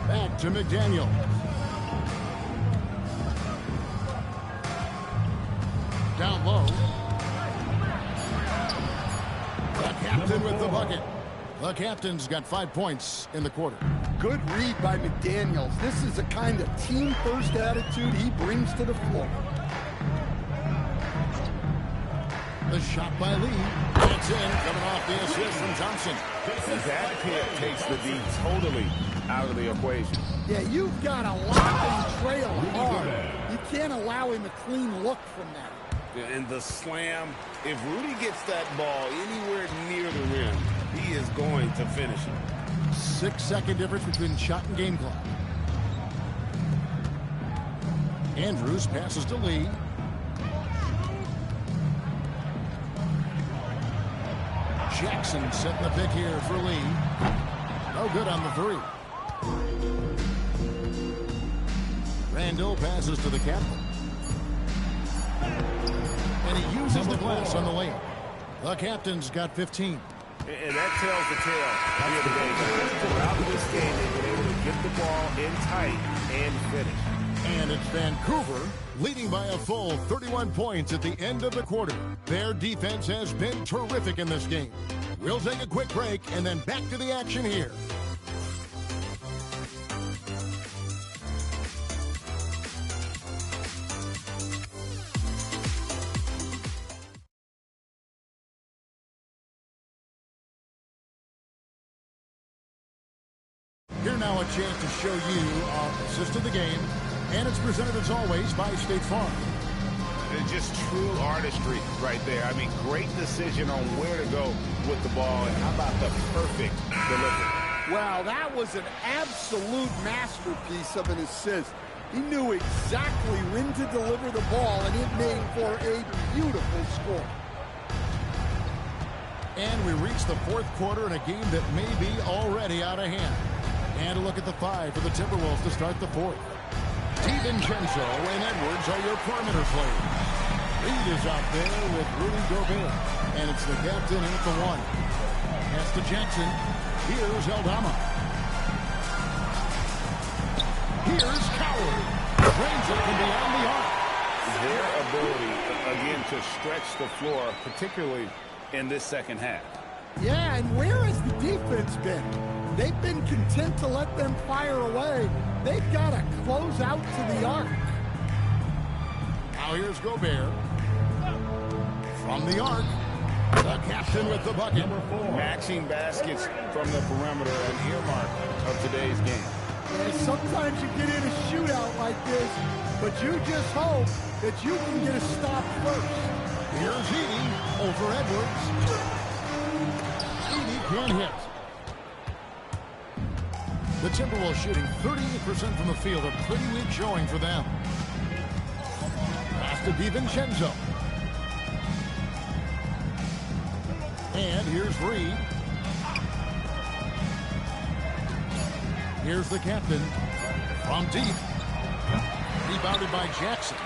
Back to McDaniels. Down low. The captain with the bucket. The captain's got 5 points in the quarter. Good read by McDaniels. This is the kind of team-first attitude he brings to the floor. The shot by Lee. That's in, coming off the assist from Thompson. That pick takes the D totally out of the equation. Yeah, you've got to lock and trail hard. You can't allow him a clean look from that. And the slam, if Rudy gets that ball anywhere near the rim, he is going to finish it. 6-second difference between shot and game clock. Andrews passes to Lee. Jackson setting the pick here for Lee. No good on the 3. Randall passes to the captain. And he uses the glass on the lane. The captain's got 15. And that tells the tale here today. Throughout this game, they've been able to get the ball in tight and finish. And it's Vancouver leading by a full 31 points at the end of the quarter. Their defense has been terrific in this game. We'll take a quick break and then back to the action here. Here now a chance to show you our assist of the game. And it's presented, as always, by State Farm. It's just true artistry right there. I mean, great decision on where to go with the ball. And how about the perfect delivery? Wow, that was an absolute masterpiece of an assist. He knew exactly when to deliver the ball, and it made for a beautiful score. And we reach the 4th quarter in a game that may be already out of hand. And a look at the 5 for the Timberwolves to start the 4th. DiVincenzo and Edwards are your perimeter players. Reed is out there with Rudy Gobert. And it's the captain in at the 1. Pass to Jackson. Here's Aldama. Here's Coward. Drains it from beyond the arc. Their ability, again, to stretch the floor, particularly in this second half. Yeah, and where has the defense been? They've been content to let them fire away. They've got to close out to the arc. Now here's Gobert. From the arc, the captain with the bucket. Matching baskets from the perimeter, an earmark of today's game. And sometimes you get in a shootout like this, but you just hope that you can get a stop first. Here's Edey over Edwards. Edey can't hit. The Timberwolves shooting 38% from the field, a pretty weak showing for them. Pass to DiVincenzo. And here's Reed. Here's the captain From deep. Rebounded by Jackson.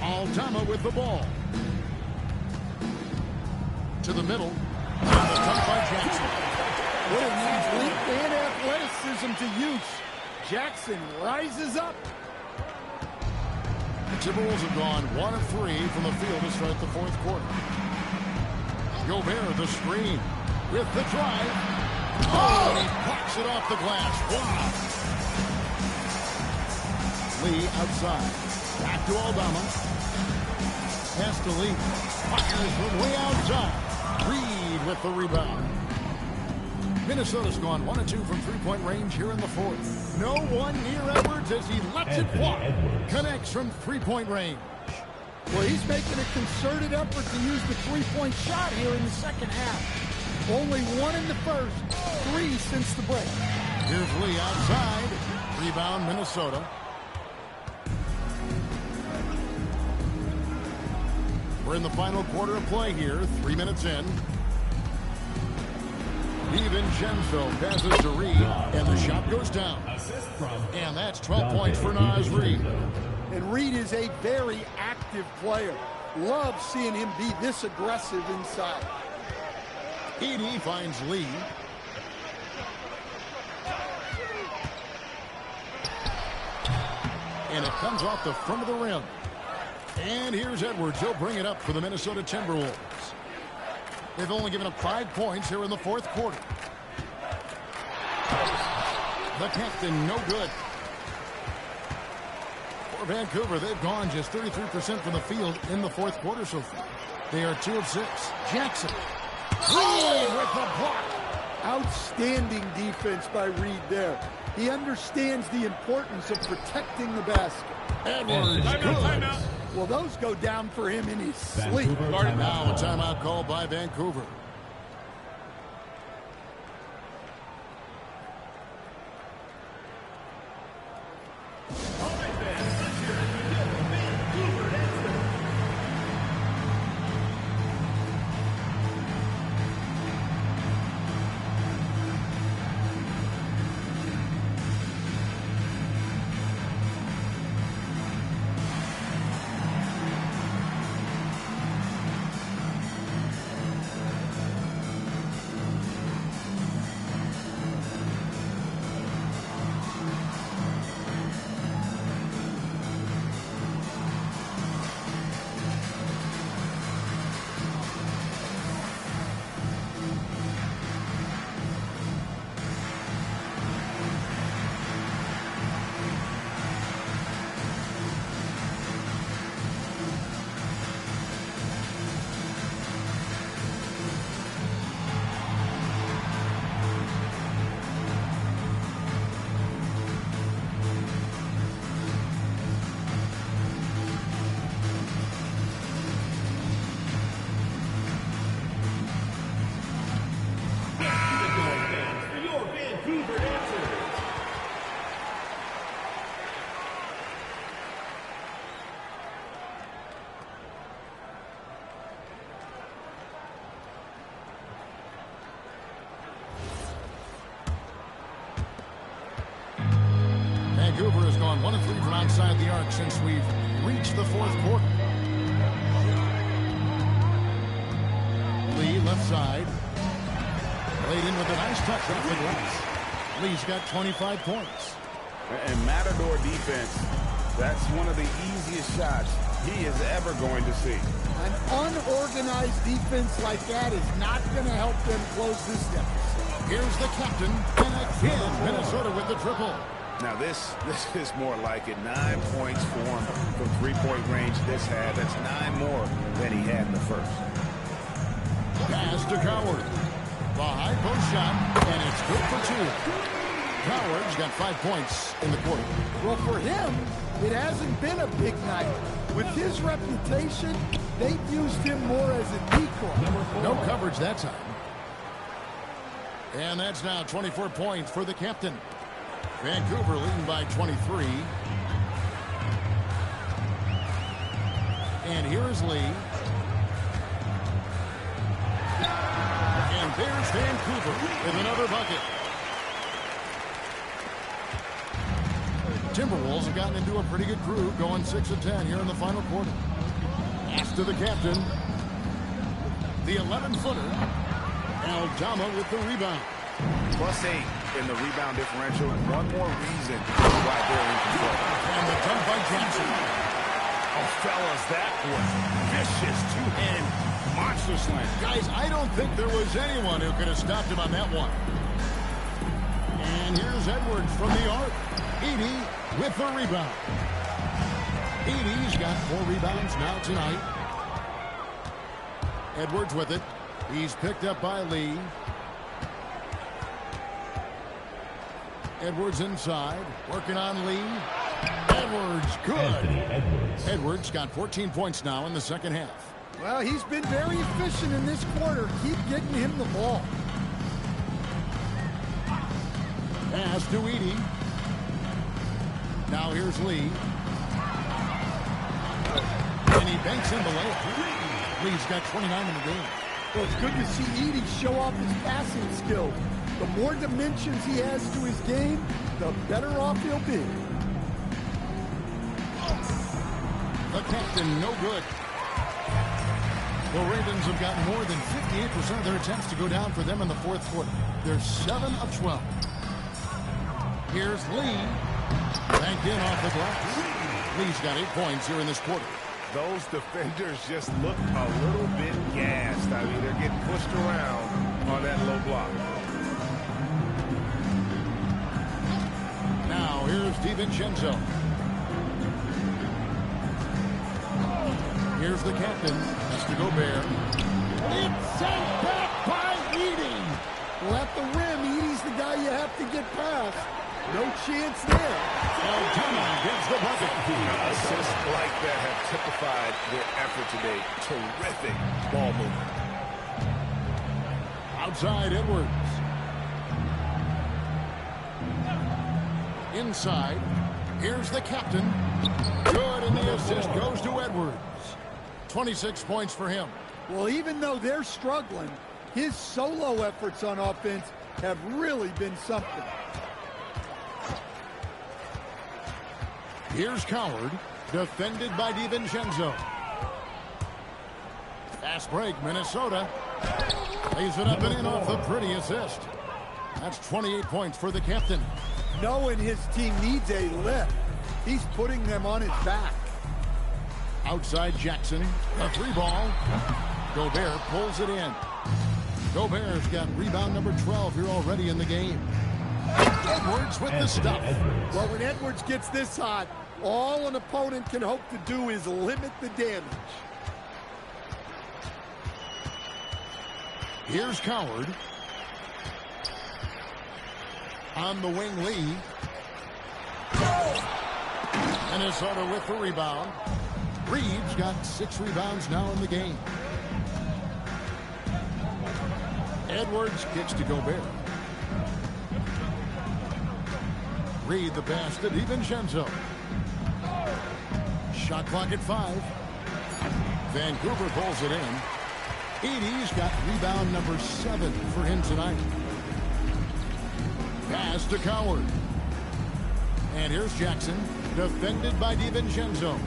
Aldama with the ball. To the middle. And the dunk by Jackson. What it needs length and athleticism to use. Jackson rises up. The Timberwolves have gone 1 of 3 from the field to start the fourth quarter. Gobert, the screen, with the drive. Oh, and he knocks it off the glass. Wow. Lee outside. Back to Aldama. Pass to Lee. Fires from way outside. Reed with the rebound. Minnesota's gone 1 of 2 from three-point range here in the fourth. No one near Edwards as he lets it walk. Connects from three-point range. Well, he's making a concerted effort to use the three-point shot here in the second half. Only 1 in the first, 3 since the break. Here's Lee outside. Rebound, Minnesota. We're in the final quarter of play here, 3 minutes in. DiVincenzo passes to Reed, and the shot goes down. And that's 12 points for Naz Reid. And Reed is a very active player. Love seeing him be this aggressive inside. Edey finds Lee. And it comes off the front of the rim. And here's Edwards. He'll bring it up for the Minnesota Timberwolves. They've only given up 5 points here in the fourth quarter. The captain, no good. For Vancouver, they've gone just 33% from the field in the fourth quarter so far. They are 2 of 6. Jackson. Reed with the block. Outstanding defense by Reed there. He understands the importance of protecting the basket. Edwards, good. Well, those go down for him in his sleep. Now a timeout called by Vancouver. Vancouver has gone 1 of 3 from outside the arc since we've reached the fourth quarter. Lee left side. Laid in with a nice touch off the glass. Lee's got 25 points. And Matador defense, that's one of the easiest shots he is ever going to see. An unorganized defense like that is not going to help them close this deficit. Here's the captain, and again, Minnesota with the triple. Now this is more like it. 9 points for him from three-point range this half. That's 9 more than he had in the first. Pass to Coward. The high post shot, and it's good for 2. Coward's got 5 points in the quarter. Well, for him, it hasn't been a big night. With his reputation, they've used him more as a decoy. No coverage that time. And that's now 24 points for the captain. Vancouver leading by 23. And here's Lee. And there's Vancouver with another bucket. Timberwolves have gotten into a pretty good groove, going 6 of 10 here in the final quarter. Pass to the captain. The 11-footer. Aldama with the rebound. +8 in the rebound differential. One more reason why they're in control. And the dunk by Jackson. Oh, fellas, that was vicious two-hand monster slam. Guys, I don't think there was anyone who could have stopped him on that one. And here's Edwards from the arc. Edey with the rebound. Edey's got 4 rebounds now tonight. Edwards with it. He's picked up by Lee. Edwards inside, working on Lee. Edwards, good. Edwards got 14 points now in the second half. Well, he's been very efficient in this quarter. Keep getting him the ball. Pass to Edey. Now here's Lee. And he banks in the layup. Lee's got 29 in the game. Well, it's good to see Edey show off his passing skills. The more dimensions he has to his game, the better off he'll be. The captain, no good. The Ravens have got more than 58% of their attempts to go down for them in the fourth quarter. They're 7 of 12. Here's Lee. Banked in off the glass. Lee's got 8 points here in this quarter. Those defenders just look a little bit gassed. I mean, they're getting pushed around on that low block. Now, here's DiVincenzo. Here's the captain. That's to Gobert. It's sent back by Edey. Well, at the rim, Edey's the guy you have to get past. No chance there. Aldama gets the bucket. Assists like that have typified their effort today. Terrific ball movement. Outside Edwards. Inside. Here's the captain. Good, and the assist goes to Edwards. 26 points for him. Well, even though they're struggling, his solo efforts on offense have really been something. Here's Coward, defended by DiVincenzo. Fast break, Minnesota. Lays it up and in off the pretty assist. That's 28 points for the captain. Knowing his team needs a lift, he's putting them on his back. Outside Jackson, a 3 ball. Gobert pulls it in. Gobert's got rebound number 12 here already in the game. Edwards with the stuff. Well, when Edwards gets this hot, all an opponent can hope to do is limit the damage. Here's Coward. On the wing, Lee. Minnesota with the rebound. Reeves got 6 rebounds now in the game. Edwards kicks to Gobert. Reed the pass to DiVincenzo. Shot clock at 5. Vancouver pulls it in. Edey's got rebound number 7 for him tonight. Pass to Coward. And here's Jackson, defended by DiVincenzo.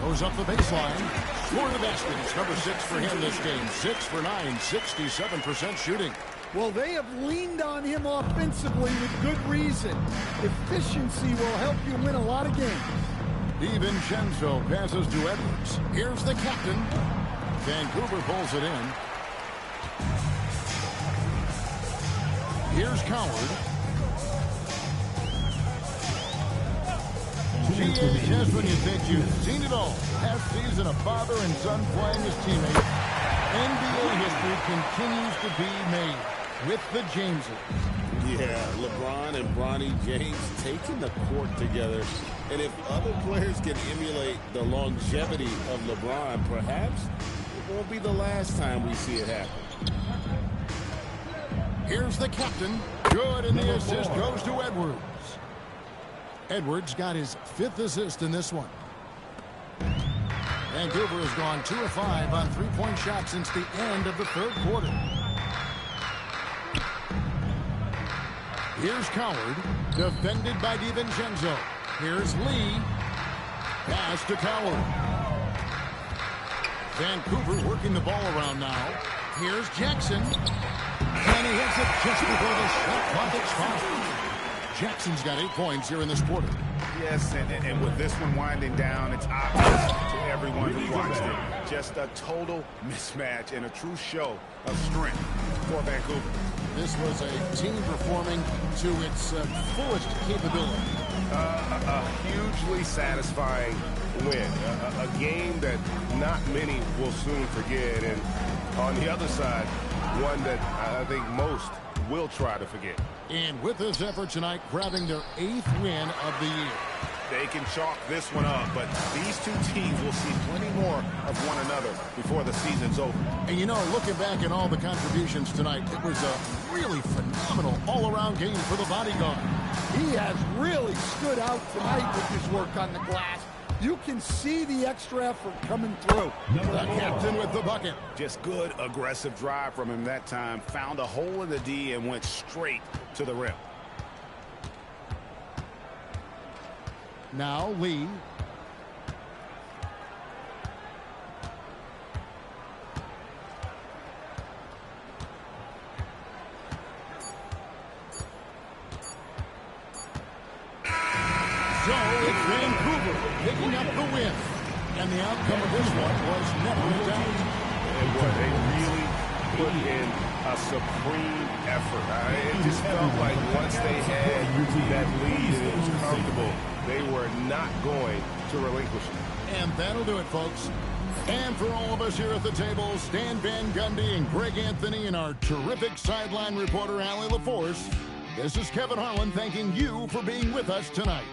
Goes up the baseline. Score the basket. It's number 6 for him this game. 6 for 9, 67% shooting. Well, they have leaned on him offensively with good reason. Efficiency will help you win a lot of games. DiVincenzo passes to Edwards. Here's the captain. Vancouver pulls it in. Here's Coward. GA says when you think you've seen it all. Past season, a father and son playing as teammates. NBA history continues to be made with the Jameses. Yeah, LeBron and Bronny James taking the court together. And if other players can emulate the longevity of LeBron, perhaps it won't be the last time we see it happen. Here's the captain. Good, and the assist goes to Edwards. Edwards got his 5th assist in this one. Vancouver has gone 2 of 5 on 3-point shots since the end of the 3rd quarter. Here's Coward, defended by DiVincenzo. Here's Lee. Pass to Coward. Vancouver working the ball around now. Here's Jackson. And he hits it just before the shot clock expires. Jackson's got 8 points here in this quarter. Yes, and with this one winding down, it's obvious to everyone who watched it. Just a total mismatch and a true show of strength for Vancouver. This was a team performing to its fullest capability. A hugely satisfying win. A game that not many will soon forget. And on the other side, one that I think most will try to forget. And with this effort tonight, grabbing their 8th win of the year. They can chalk this one up, but these two teams will see plenty more of one another before the season's over. And you know, looking back at all the contributions tonight, it was a really phenomenal all-around game for the bodyguard. He has really stood out tonight with his work on the glass. You can see the extra effort coming through. The captain with the bucket. Just good, aggressive drive from him that time. Found a hole in the D and went straight to the rim. Now Lee. So it's Vancouver picking up the win. And the outcome of this one was never in doubt. And what they really put in a supreme effort. It just felt like once they had that lead and it was comfortable, they were not going to relinquish it. And that'll do it, folks. And for all of us here at the table, Stan Van Gundy and Greg Anthony and our terrific sideline reporter, Allie LaForce, this is Kevin Harlan thanking you for being with us tonight.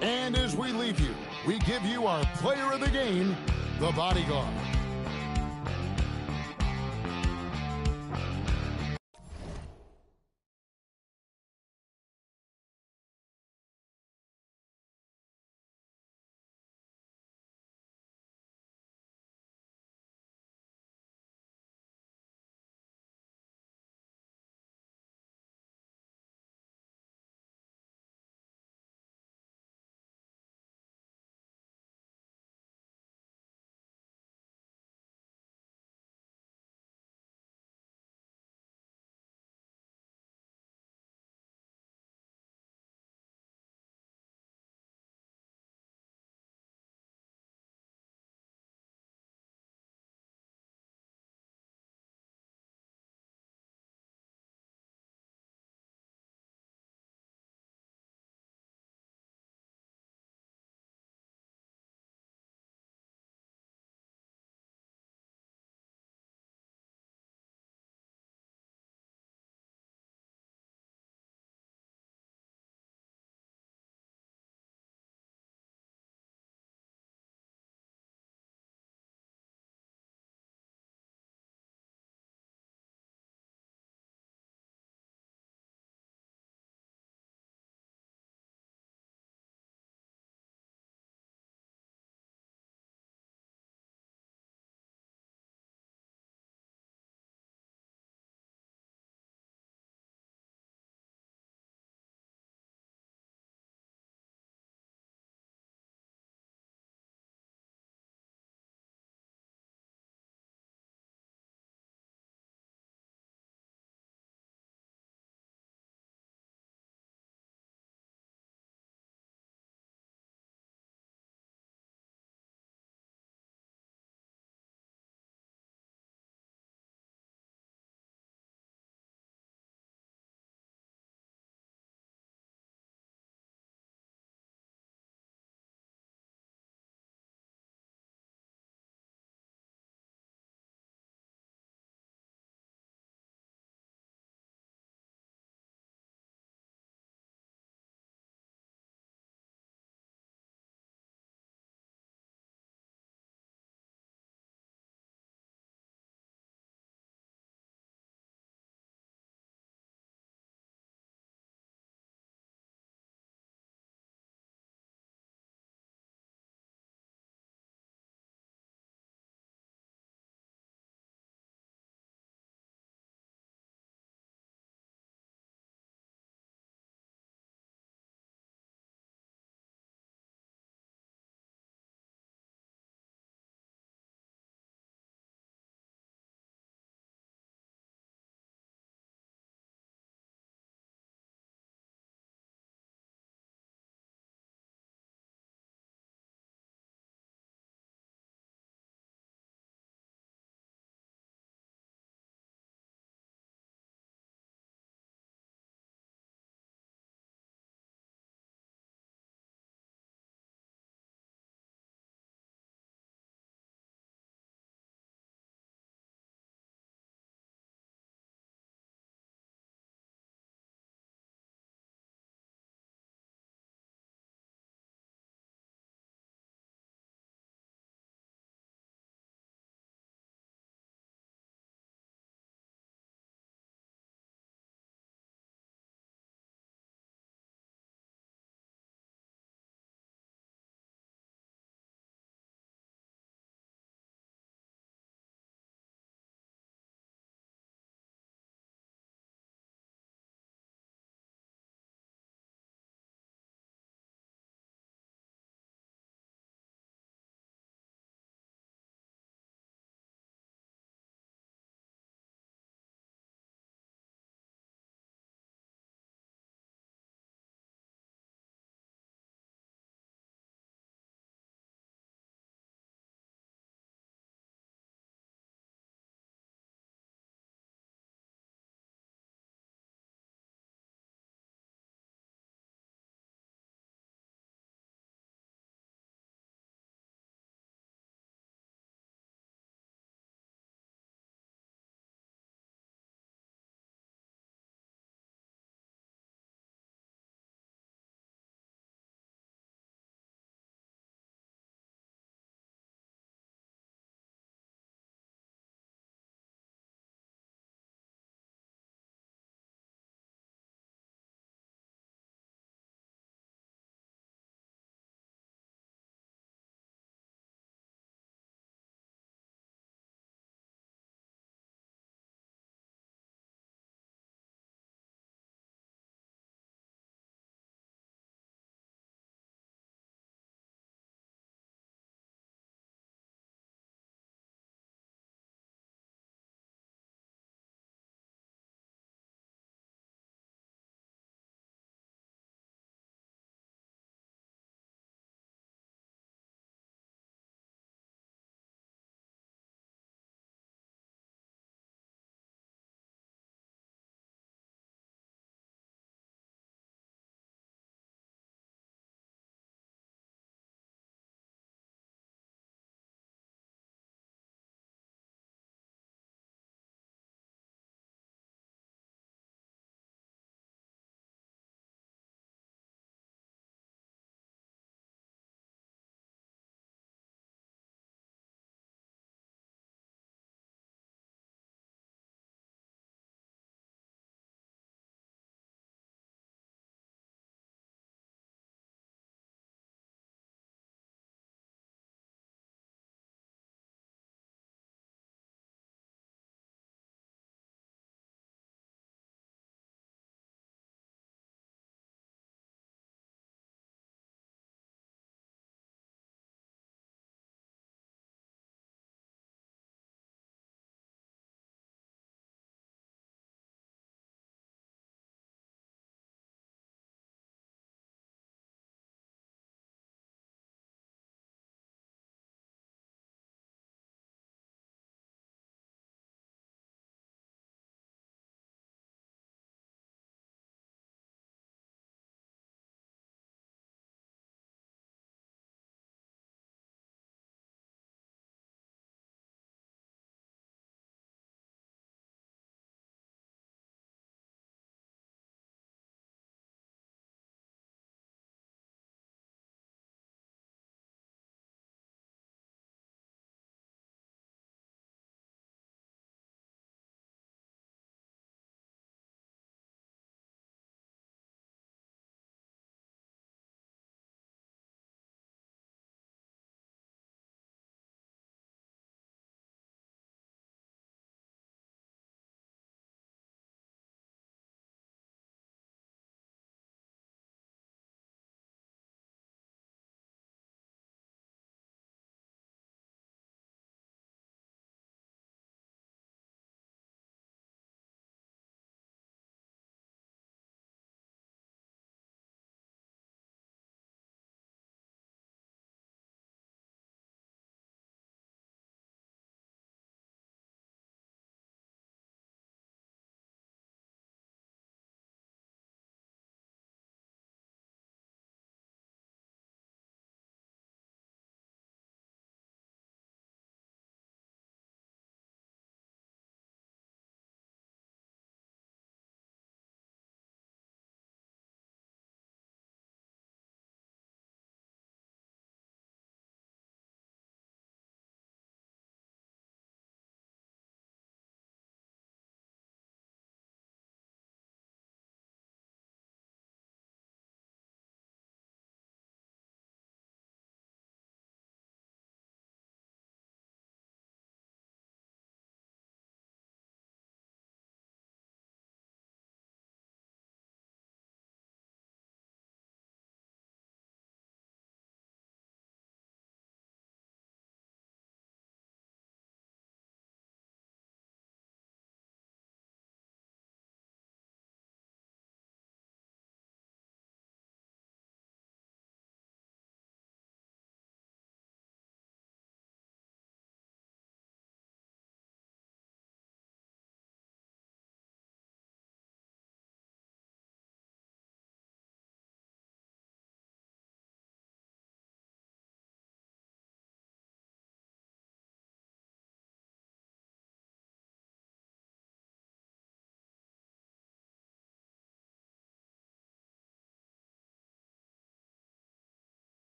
And as we leave you, we give you our player of the game, the bodyguard.